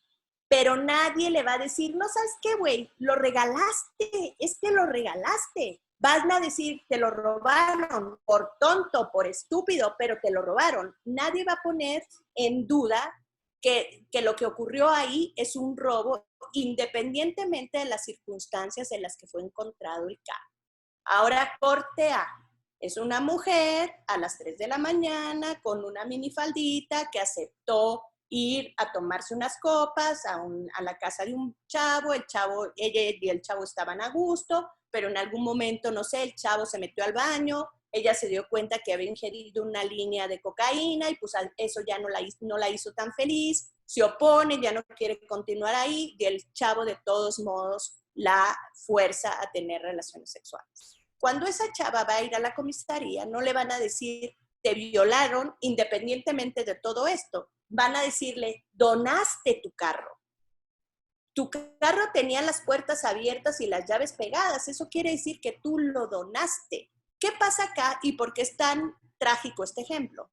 pero nadie le va a decir, no, ¿sabes qué, güey? Lo regalaste, es que lo regalaste. Van a decir, te lo robaron por tonto, por estúpido, pero te lo robaron. Nadie va a poner en duda que lo que ocurrió ahí es un robo, independientemente de las circunstancias en las que fue encontrado el carro. Ahora, corte A. Es una mujer a las 3 de la mañana con una minifaldita que aceptó ir a tomarse unas copas a la casa de un chavo. Ella y el chavo estaban a gusto, pero en algún momento, no sé, el chavo se metió al baño, ella se dio cuenta que había ingerido una línea de cocaína y pues eso ya no la hizo tan feliz, se opone, ya no quiere continuar ahí, y el chavo de todos modos la fuerza a tener relaciones sexuales. Cuando esa chava va a ir a la comisaría, no le van a decir, te violaron, independientemente de todo esto. Van a decirle, donaste tu carro. Tu carro tenía las puertas abiertas y las llaves pegadas. Eso quiere decir que tú lo donaste. ¿Qué pasa acá y por qué es tan trágico este ejemplo?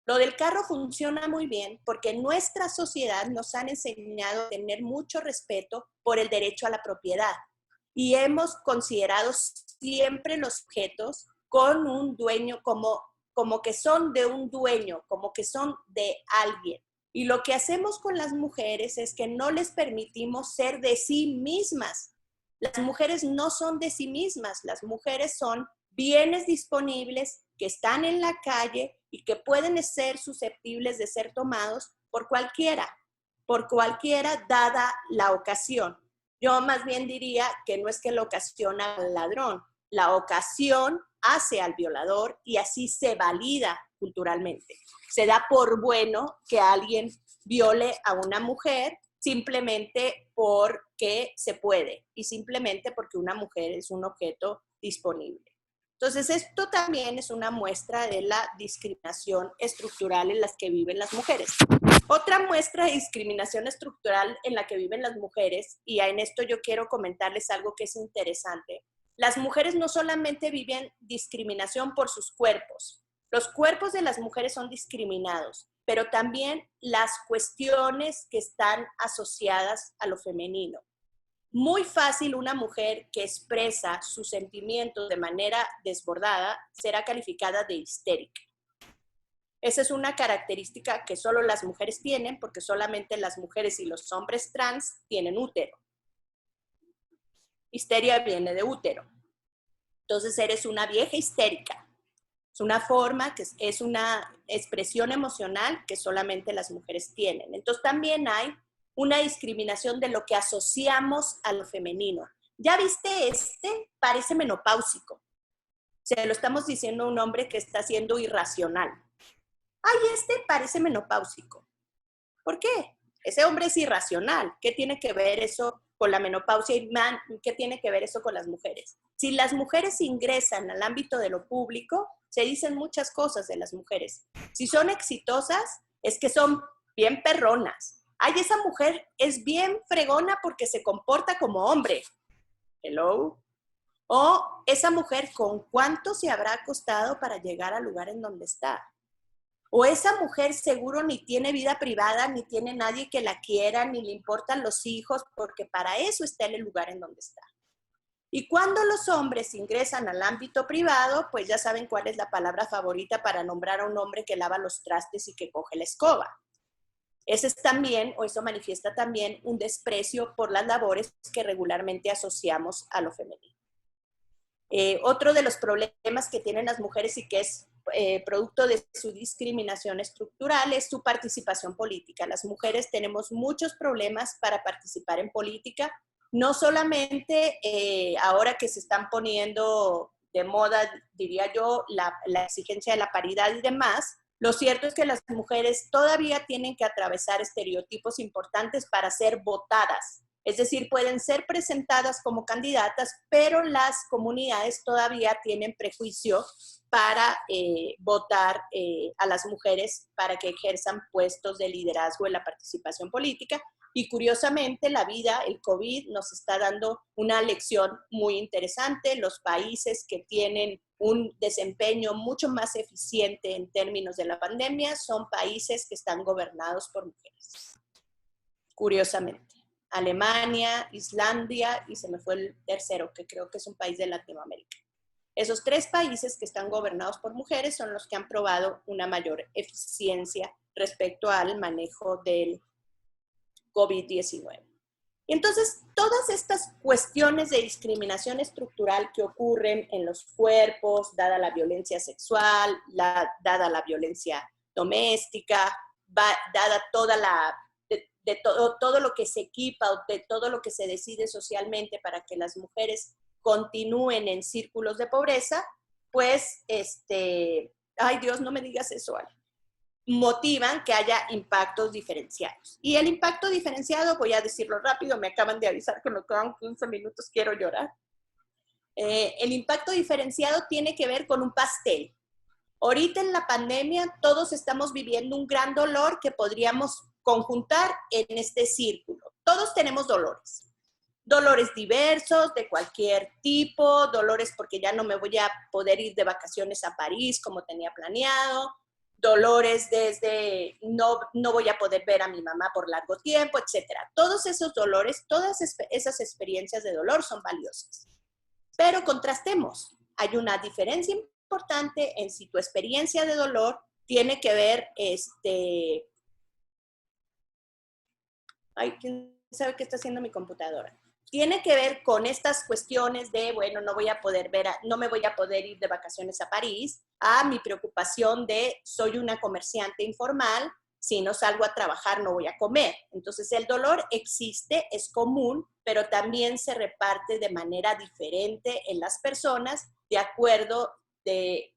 Lo del carro funciona muy bien porque en nuestra sociedad nos han enseñado a tener mucho respeto por el derecho a la propiedad. Y hemos considerado siempre los objetos con un dueño, como que son de un dueño, como que son de alguien. Y lo que hacemos con las mujeres es que no les permitimos ser de sí mismas. Las mujeres no son de sí mismas, las mujeres son bienes disponibles que están en la calle y que pueden ser susceptibles de ser tomados por cualquiera dada la ocasión. Yo más bien diría que no es que la ocasión al ladrón, la ocasión hace al violador y así se valida culturalmente. Se da por bueno que alguien viole a una mujer simplemente porque se puede y simplemente porque una mujer es un objeto disponible. Entonces, esto también es una muestra de la discriminación estructural en la que viven las mujeres. Otra muestra de discriminación estructural en la que viven las mujeres, y en esto yo quiero comentarles algo que es interesante. Las mujeres no solamente viven discriminación por sus cuerpos. Los cuerpos de las mujeres son discriminados, pero también las cuestiones que están asociadas a lo femenino. Muy fácil una mujer que expresa sus sentimientos de manera desbordada será calificada de histérica. Esa es una característica que solo las mujeres tienen, porque solamente las mujeres y los hombres trans tienen útero. Histeria viene de útero. Entonces eres una vieja histérica. Es una forma, es una expresión emocional que solamente las mujeres tienen. Entonces también hay una discriminación de lo que asociamos a lo femenino. ¿Ya viste Parece menopáusico. Se lo estamos diciendo a un hombre que está siendo irracional. Ay, parece menopáusico. ¿Por qué? Ese hombre es irracional. ¿Qué tiene que ver eso con la menopausia y qué tiene que ver eso con las mujeres? Si las mujeres ingresan al ámbito de lo público, se dicen muchas cosas de las mujeres. Si son exitosas, es que son bien perronas. Ay, esa mujer es bien fregona porque se comporta como hombre. Hello. O esa mujer, ¿con cuánto se habrá costado para llegar al lugar en donde está? O esa mujer seguro ni tiene vida privada, ni tiene nadie que la quiera, ni le importan los hijos, porque para eso está en el lugar en donde está. Y cuando los hombres ingresan al ámbito privado, pues ya saben cuál es la palabra favorita para nombrar a un hombre que lava los trastes y que coge la escoba. Ese es también, o eso manifiesta también un desprecio por las labores que regularmente asociamos a lo femenino. Otro de los problemas que tienen las mujeres y que es producto de su discriminación estructural es su participación política. Las mujeres tenemos muchos problemas para participar en política, no solamente ahora que se están poniendo de moda, diría yo, la exigencia de la paridad y demás. Lo cierto es que las mujeres todavía tienen que atravesar estereotipos importantes para ser votadas. Es decir, pueden ser presentadas como candidatas, pero las comunidades todavía tienen prejuicio para votar a las mujeres para que ejerzan puestos de liderazgo en la participación política. Y curiosamente, la vida, el COVID, nos está dando una lección muy interesante. Los países que tienen un desempeño mucho más eficiente en términos de la pandemia son países que están gobernados por mujeres. Curiosamente. Alemania, Islandia y se me fue el tercero, que creo que es un país de Latinoamérica. Esos 3 países que están gobernados por mujeres son los que han probado una mayor eficiencia respecto al manejo del COVID-19. Y entonces, todas estas cuestiones de discriminación estructural que ocurren en los cuerpos, dada la violencia sexual, dada la violencia doméstica, dada toda de todo lo que se equipa o de todo lo que se decide socialmente para que las mujeres continúen en círculos de pobreza, pues, ay Dios, no me digas eso, Ale, motivan que haya impactos diferenciados. Y el impacto diferenciado, voy a decirlo rápido, me acaban de avisar que me quedan 15 minutos, quiero llorar. El impacto diferenciado tiene que ver con un pastel. Ahorita en la pandemia todos estamos viviendo un gran dolor que podríamos conjuntar en este círculo. Todos tenemos dolores. Dolores diversos, de cualquier tipo, dolores porque ya no me voy a poder ir de vacaciones a París como tenía planeado, dolores desde no voy a poder ver a mi mamá por largo tiempo, etc. Todos esos dolores, todas esas experiencias de dolor son valiosas. Pero contrastemos, hay una diferencia importante en si tu experiencia de dolor tiene que ver, ay, ¿quién sabe qué está haciendo mi computadora? Tiene que ver con estas cuestiones de, bueno, no me voy a poder ir de vacaciones a París, a mi preocupación de, soy una comerciante informal, si no salgo a trabajar no voy a comer. Entonces el dolor existe, es común, pero también se reparte de manera diferente en las personas de acuerdo de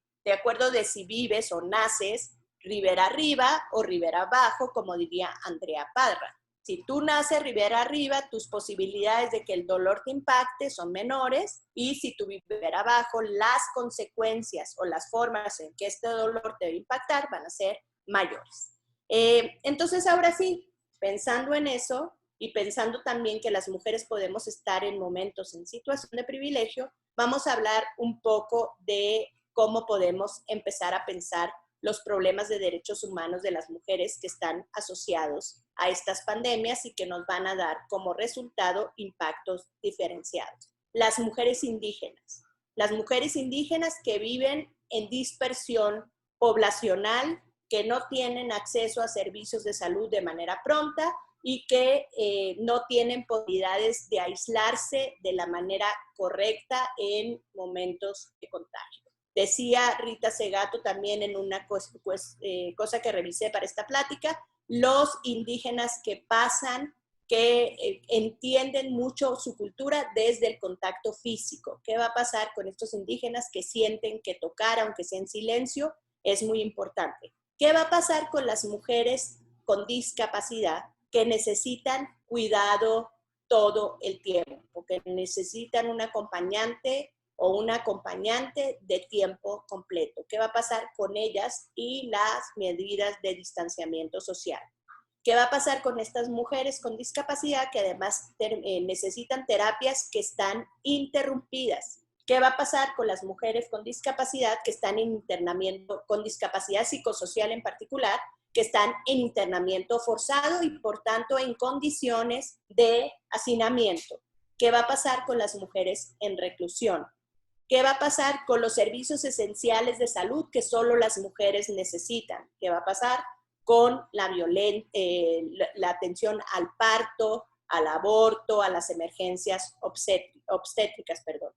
si vives o naces ribera arriba o ribera abajo, como diría Andrea Parra. Si tú naces ribera arriba, tus posibilidades de que el dolor te impacte son menores, y si tú vives ribera abajo, las consecuencias o las formas en que este dolor te va a impactar van a ser mayores. Entonces, ahora sí, pensando en eso y pensando también que las mujeres podemos estar en momentos en situación de privilegio, vamos a hablar un poco de cómo podemos empezar a pensar los problemas de derechos humanos de las mujeres que están asociados a estas pandemias y que nos van a dar como resultado impactos diferenciados. Las mujeres indígenas que viven en dispersión poblacional, que no tienen acceso a servicios de salud de manera pronta y que no tienen posibilidades de aislarse de la manera correcta en momentos de contagio. Decía Rita Segato también en una cosa que revisé para esta plática, los indígenas que pasan, que entienden mucho su cultura desde el contacto físico. ¿Qué va a pasar con estos indígenas que sienten que tocar, aunque sea en silencio, es muy importante? ¿Qué va a pasar con las mujeres con discapacidad que necesitan cuidado todo el tiempo, porque necesitan un acompañante o una acompañante de tiempo completo? ¿Qué va a pasar con ellas y las medidas de distanciamiento social? ¿Qué va a pasar con estas mujeres con discapacidad que además necesitan terapias que están interrumpidas? ¿Qué va a pasar con las mujeres con discapacidad que están en internamiento, con discapacidad psicosocial en particular, que están en internamiento forzado y por tanto en condiciones de hacinamiento? ¿Qué va a pasar con las mujeres en reclusión? ¿Qué va a pasar con los servicios esenciales de salud que solo las mujeres necesitan? ¿Qué va a pasar con la atención al parto, al aborto, a las emergencias obstétricas, perdón?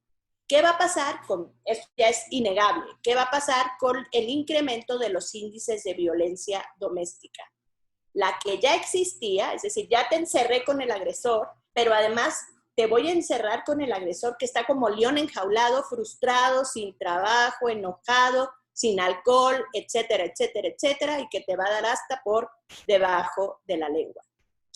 ¿Qué va a pasar con, esto ya es innegable, qué va a pasar con el incremento de los índices de violencia doméstica? La que ya existía, es decir, ya te encerré con el agresor, pero además te voy a encerrar con el agresor que está como león enjaulado, frustrado, sin trabajo, enojado, sin alcohol, etcétera, etcétera, etcétera, y que te va a dar hasta por debajo de la lengua.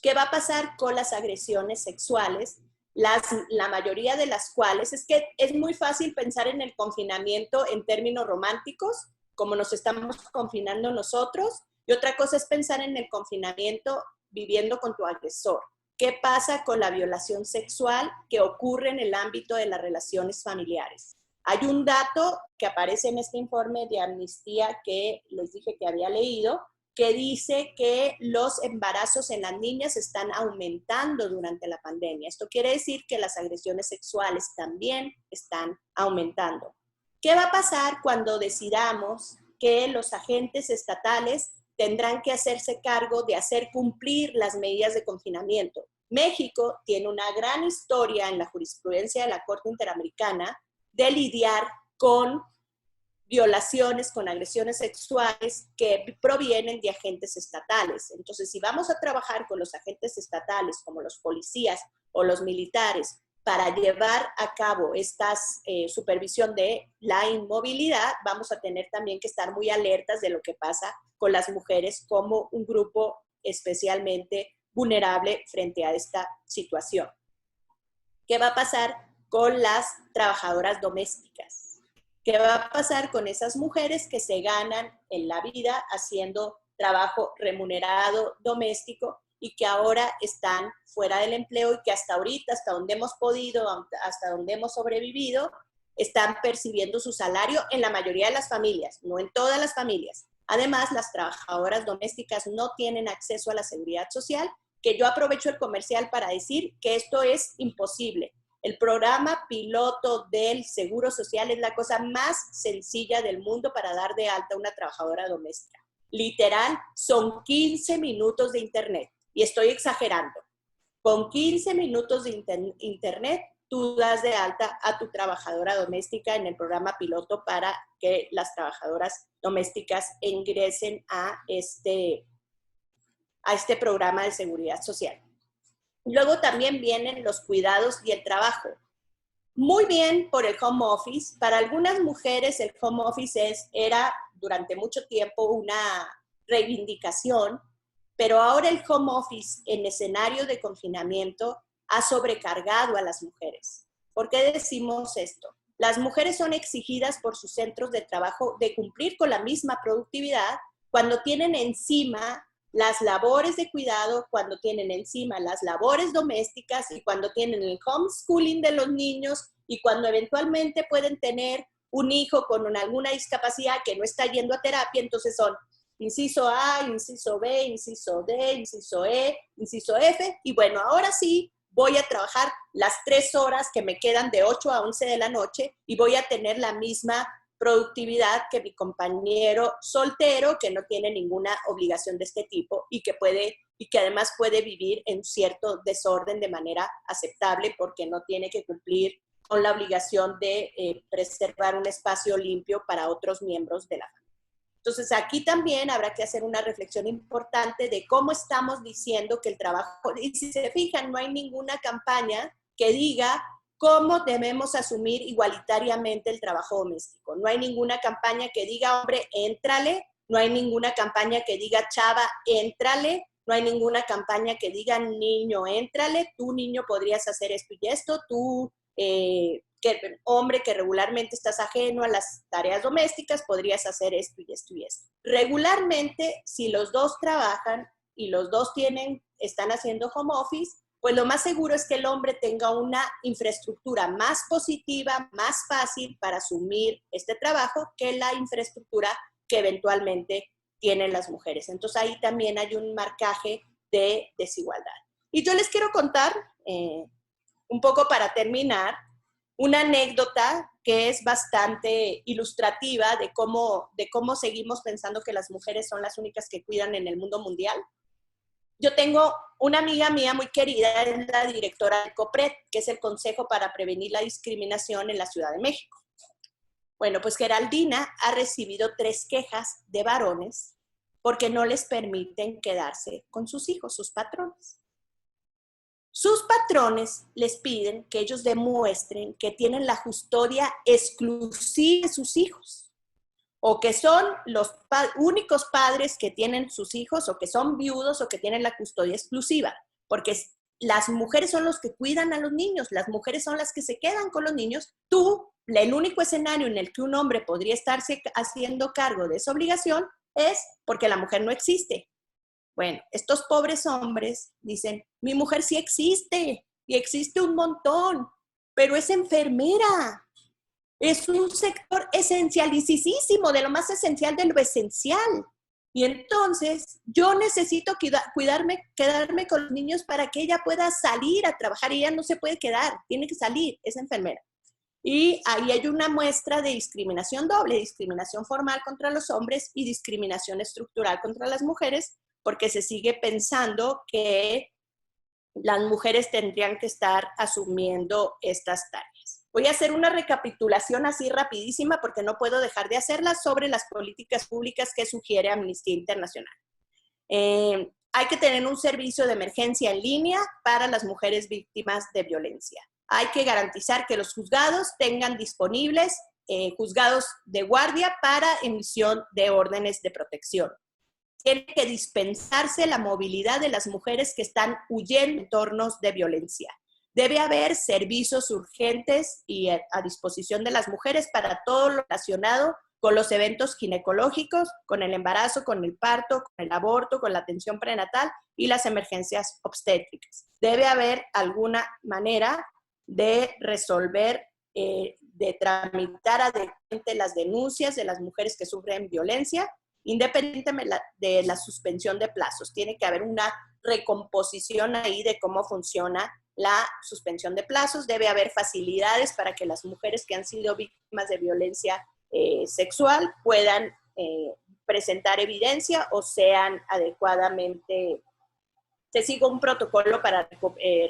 ¿Qué va a pasar con las agresiones sexuales? La mayoría de las cuales, es que es muy fácil pensar en el confinamiento en términos románticos, como nos estamos confinando nosotros, y otra cosa es pensar en el confinamiento viviendo con tu agresor. ¿Qué pasa con la violación sexual que ocurre en el ámbito de las relaciones familiares? Hay un dato que aparece en este informe de Amnistía que les dije que había leído, que dice que los embarazos en las niñas están aumentando durante la pandemia. Esto quiere decir que las agresiones sexuales también están aumentando. ¿Qué va a pasar cuando decidamos que los agentes estatales tendrán que hacerse cargo de hacer cumplir las medidas de confinamiento? México tiene una gran historia en la jurisprudencia de la Corte Interamericana de lidiar con violaciones, con agresiones sexuales que provienen de agentes estatales. Entonces, si vamos a trabajar con los agentes estatales, como los policías o los militares, para llevar a cabo esta supervisión de la inmovilidad, vamos a tener también que estar muy alertas de lo que pasa con las mujeres como un grupo especialmente vulnerable frente a esta situación. ¿Qué va a pasar con las trabajadoras domésticas? ¿Qué va a pasar con esas mujeres que se ganan en la vida haciendo trabajo remunerado doméstico y que ahora están fuera del empleo y que hasta ahorita, hasta donde hemos podido, hasta donde hemos sobrevivido, están percibiendo su salario en la mayoría de las familias, no en todas las familias? Además, las trabajadoras domésticas no tienen acceso a la seguridad social, que yo aprovecho el comercial para decir que esto es imposible. El programa piloto del Seguro Social es la cosa más sencilla del mundo para dar de alta a una trabajadora doméstica. Literal, son 15 minutos de internet. Y estoy exagerando. Con 15 minutos de internet, tú das de alta a tu trabajadora doméstica en el programa piloto para que las trabajadoras domésticas ingresen a este programa de seguridad social. Luego también vienen los cuidados y el trabajo. Muy bien por el home office. Para algunas mujeres el home office era durante mucho tiempo una reivindicación, pero ahora el home office en escenario de confinamiento ha sobrecargado a las mujeres. ¿Por qué decimos esto? Las mujeres son exigidas por sus centros de trabajo de cumplir con la misma productividad cuando tienen encima las labores de cuidado, cuando tienen encima las labores domésticas y cuando tienen el homeschooling de los niños y cuando eventualmente pueden tener un hijo con alguna discapacidad que no está yendo a terapia. Entonces son inciso A, inciso B, inciso D, inciso E, inciso F, y bueno, ahora sí voy a trabajar las 3 horas que me quedan de 8 a 11 de la noche y voy a tener la misma productividad que mi compañero soltero, que no tiene ninguna obligación de este tipo y que además puede vivir en cierto desorden de manera aceptable porque no tiene que cumplir con la obligación de preservar un espacio limpio para otros miembros de la familia. Entonces, aquí también habrá que hacer una reflexión importante de cómo estamos diciendo que el trabajo, y si se fijan, no hay ninguna campaña que diga cómo debemos asumir igualitariamente el trabajo doméstico. No hay ninguna campaña que diga, hombre, éntrale, no hay ninguna campaña que diga, chava, éntrale, no hay ninguna campaña que diga, niño, éntrale, tú, niño, podrías hacer esto y esto, tú, hombre que regularmente estás ajeno a las tareas domésticas, podrías hacer esto y esto y esto. Regularmente, si los dos trabajan y los dos están haciendo home office, pues lo más seguro es que el hombre tenga una infraestructura más positiva, más fácil para asumir este trabajo que la infraestructura que eventualmente tienen las mujeres. Entonces ahí también hay un marcaje de desigualdad. Y yo les quiero contar, un poco para terminar, una anécdota que es bastante ilustrativa de cómo seguimos pensando que las mujeres son las únicas que cuidan en el mundo mundial. Yo tengo una amiga mía muy querida, es la directora del COPRED, que es el Consejo para Prevenir la Discriminación en la Ciudad de México. Bueno, pues Geraldina ha recibido 3 quejas de varones porque no les permiten quedarse con sus hijos, sus patrones. Sus patrones les piden que ellos demuestren que tienen la custodia exclusiva de sus hijos, o que son los únicos padres que tienen sus hijos, o que son viudos, o que tienen la custodia exclusiva, porque las mujeres son los que cuidan a los niños, las mujeres son las que se quedan con los niños. Tú, el único escenario en el que un hombre podría estarse haciendo cargo de esa obligación es porque la mujer no existe. Bueno, estos pobres hombres dicen, mi mujer sí existe, y existe un montón, pero es enfermera. Es un sector esencialísimo, de lo más esencial de lo esencial. Y entonces yo necesito quedarme con los niños para que ella pueda salir a trabajar. Y ella no se puede quedar, tiene que salir, es enfermera. Y ahí hay una muestra de discriminación doble, discriminación formal contra los hombres y discriminación estructural contra las mujeres, porque se sigue pensando que las mujeres tendrían que estar asumiendo estas tareas. Voy a hacer una recapitulación así rapidísima porque no puedo dejar de hacerla sobre las políticas públicas que sugiere Amnistía Internacional. Hay que tener un servicio de emergencia en línea para las mujeres víctimas de violencia. Hay que garantizar que los juzgados tengan disponibles juzgados de guardia para emisión de órdenes de protección. Tiene que dispensarse la movilidad de las mujeres que están huyendo de entornos de violencia. Debe haber servicios urgentes y a disposición de las mujeres para todo lo relacionado con los eventos ginecológicos, con el embarazo, con el parto, con el aborto, con la atención prenatal y las emergencias obstétricas. Debe haber alguna manera de resolver, de tramitar adecuadamente las denuncias de las mujeres que sufren violencia, independientemente de la suspensión de plazos. Tiene que haber una recomposición ahí de cómo funciona la suspensión de plazos. Debe haber facilidades para que las mujeres que han sido víctimas de violencia sexual puedan presentar evidencia o sean adecuadamente, se siga un protocolo para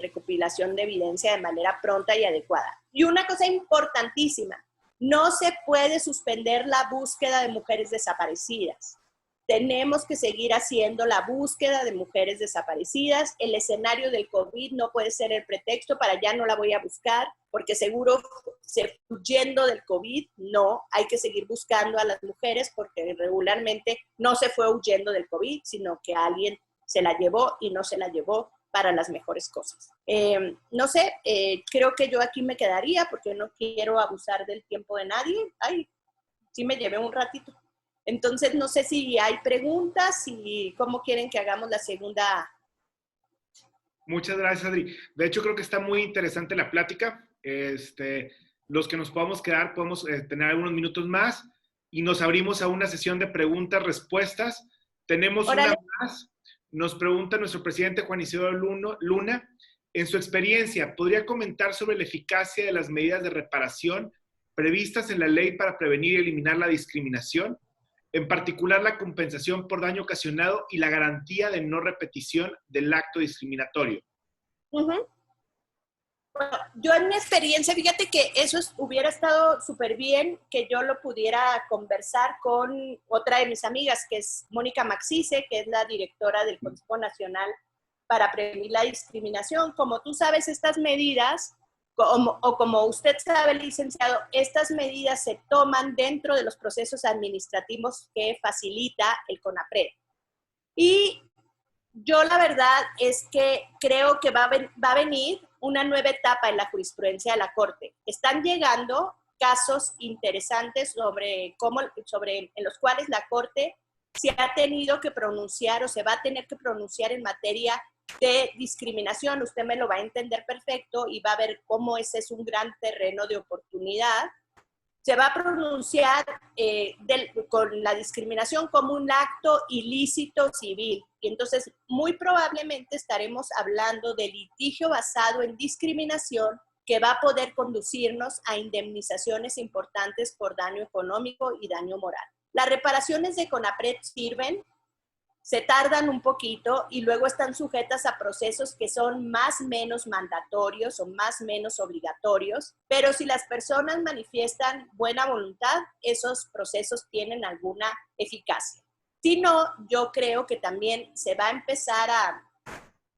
recopilación de evidencia de manera pronta y adecuada. Y una cosa importantísima, no se puede suspender la búsqueda de mujeres desaparecidas. Tenemos que seguir haciendo la búsqueda de mujeres desaparecidas. El escenario del COVID no puede ser el pretexto para ya no la voy a buscar, porque seguro se fue huyendo del COVID. No, hay que seguir buscando a las mujeres porque regularmente no se fue huyendo del COVID, sino que alguien se la llevó y no se la llevó para las mejores cosas. No sé, creo que yo aquí me quedaría porque no quiero abusar del tiempo de nadie. Ay, sí me llevé un ratito. Entonces, no sé si hay preguntas y cómo quieren que hagamos la segunda. Muchas gracias, Adri. De hecho, creo que está muy interesante la plática. Los que nos podamos quedar, podemos tener algunos minutos más y nos abrimos a una sesión de preguntas-respuestas. Tenemos Órale. una más. Nos pregunta nuestro presidente Juan Isidro Luna, en su experiencia, ¿podría comentar sobre la eficacia de las medidas de reparación previstas en la ley para prevenir y eliminar la discriminación, en particular la compensación por daño ocasionado y la garantía de no repetición del acto discriminatorio. Bueno, yo en mi experiencia, fíjate que hubiera estado súper bien que yo lo pudiera conversar con otra de mis amigas, que es Mónica Maxice, que es la directora del Consejo Nacional para Prevenir la Discriminación. Como tú sabes, estas medidas, como usted sabe, licenciado, estas medidas se toman dentro de los procesos administrativos que facilita el CONAPRED. Y yo la verdad es que creo que va a venir una nueva etapa en la jurisprudencia de la Corte. Están llegando casos interesantes en los cuales la Corte se ha tenido que pronunciar o se va a tener que pronunciar en materia de discriminación. Usted me lo va a entender perfecto y va a ver cómo ese es un gran terreno de oportunidad. Se va a pronunciar con la discriminación como un acto ilícito civil. Y entonces, muy probablemente estaremos hablando de litigio basado en discriminación que va a poder conducirnos a indemnizaciones importantes por daño económico y daño moral. Las reparaciones de CONAPRED sirven, se tardan un poquito y luego están sujetas a procesos que son más o menos mandatorios o más o menos obligatorios, pero si las personas manifiestan buena voluntad, esos procesos tienen alguna eficacia. Si no, yo creo que también se va a empezar a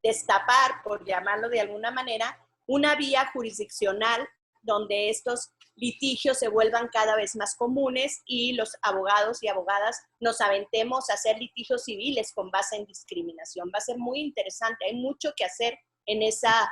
destapar, por llamarlo de alguna manera, una vía jurisdiccional donde estos litigios se vuelvan cada vez más comunes y los abogados y abogadas nos aventemos a hacer litigios civiles con base en discriminación. Va a ser muy interesante, hay mucho que hacer en esa,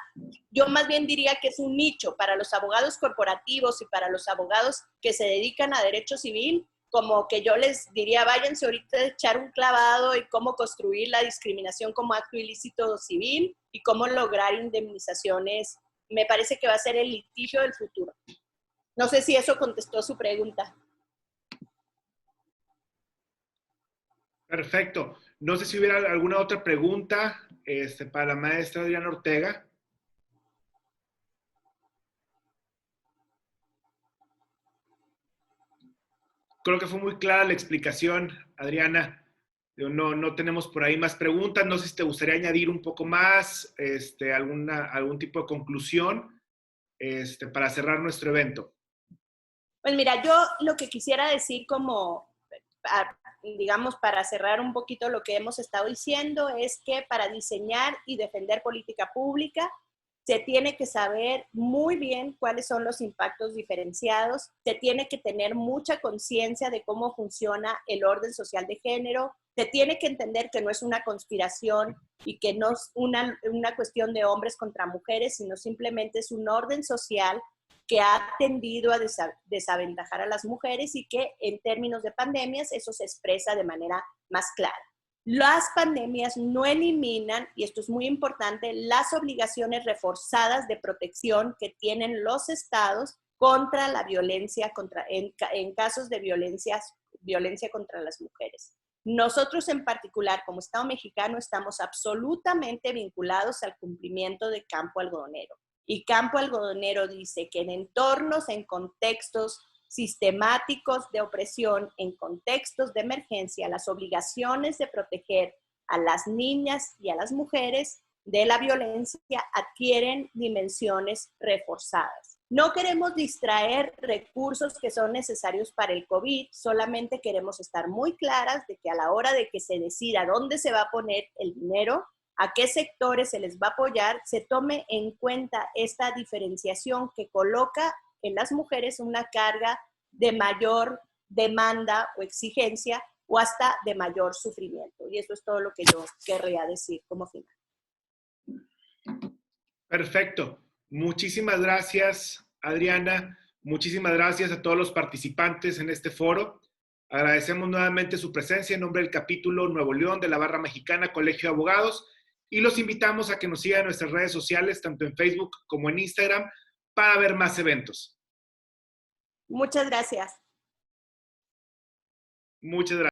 yo más bien diría que es un nicho para los abogados corporativos y para los abogados que se dedican a derecho civil, como que yo les diría, váyanse ahorita a echar un clavado y cómo construir la discriminación como acto ilícito civil y cómo lograr indemnizaciones. Me parece que va a ser el litigio del futuro. No sé si eso contestó su pregunta. Perfecto. No sé si hubiera alguna otra pregunta para la maestra Adriana Ortega. Creo que fue muy clara la explicación, Adriana. No tenemos por ahí más preguntas. No sé si te gustaría añadir un poco más, algún tipo de conclusión para cerrar nuestro evento. Pues mira, yo lo que quisiera decir digamos, para cerrar un poquito lo que hemos estado diciendo, es que para diseñar y defender política pública se tiene que saber muy bien cuáles son los impactos diferenciados, se tiene que tener mucha conciencia de cómo funciona el orden social de género, se tiene que entender que no es una conspiración y que no es una cuestión de hombres contra mujeres, sino simplemente es un orden social que ha tendido a desaventajar a las mujeres y que en términos de pandemias eso se expresa de manera más clara. Las pandemias no eliminan, y esto es muy importante, las obligaciones reforzadas de protección que tienen los estados contra la violencia, en casos de violencia contra las mujeres. Nosotros en particular, como Estado mexicano, estamos absolutamente vinculados al cumplimiento de Campo Algodonero. Y Campo Algodonero dice que en entornos, en contextos sistemáticos de opresión, en contextos de emergencia, las obligaciones de proteger a las niñas y a las mujeres de la violencia adquieren dimensiones reforzadas. No queremos distraer recursos que son necesarios para el COVID, solamente queremos estar muy claras de que a la hora de que se decida dónde se va a poner el dinero, a qué sectores se les va a apoyar, se tome en cuenta esta diferenciación que coloca en las mujeres una carga de mayor demanda o exigencia o hasta de mayor sufrimiento. Y eso es todo lo que yo querría decir como final. Perfecto. Muchísimas gracias, Adriana. Muchísimas gracias a todos los participantes en este foro. Agradecemos nuevamente su presencia en nombre del capítulo Nuevo León de la Barra Mexicana Colegio de Abogados y los invitamos a que nos sigan en nuestras redes sociales, tanto en Facebook como en Instagram, para ver más eventos. Muchas gracias. Muchas gracias.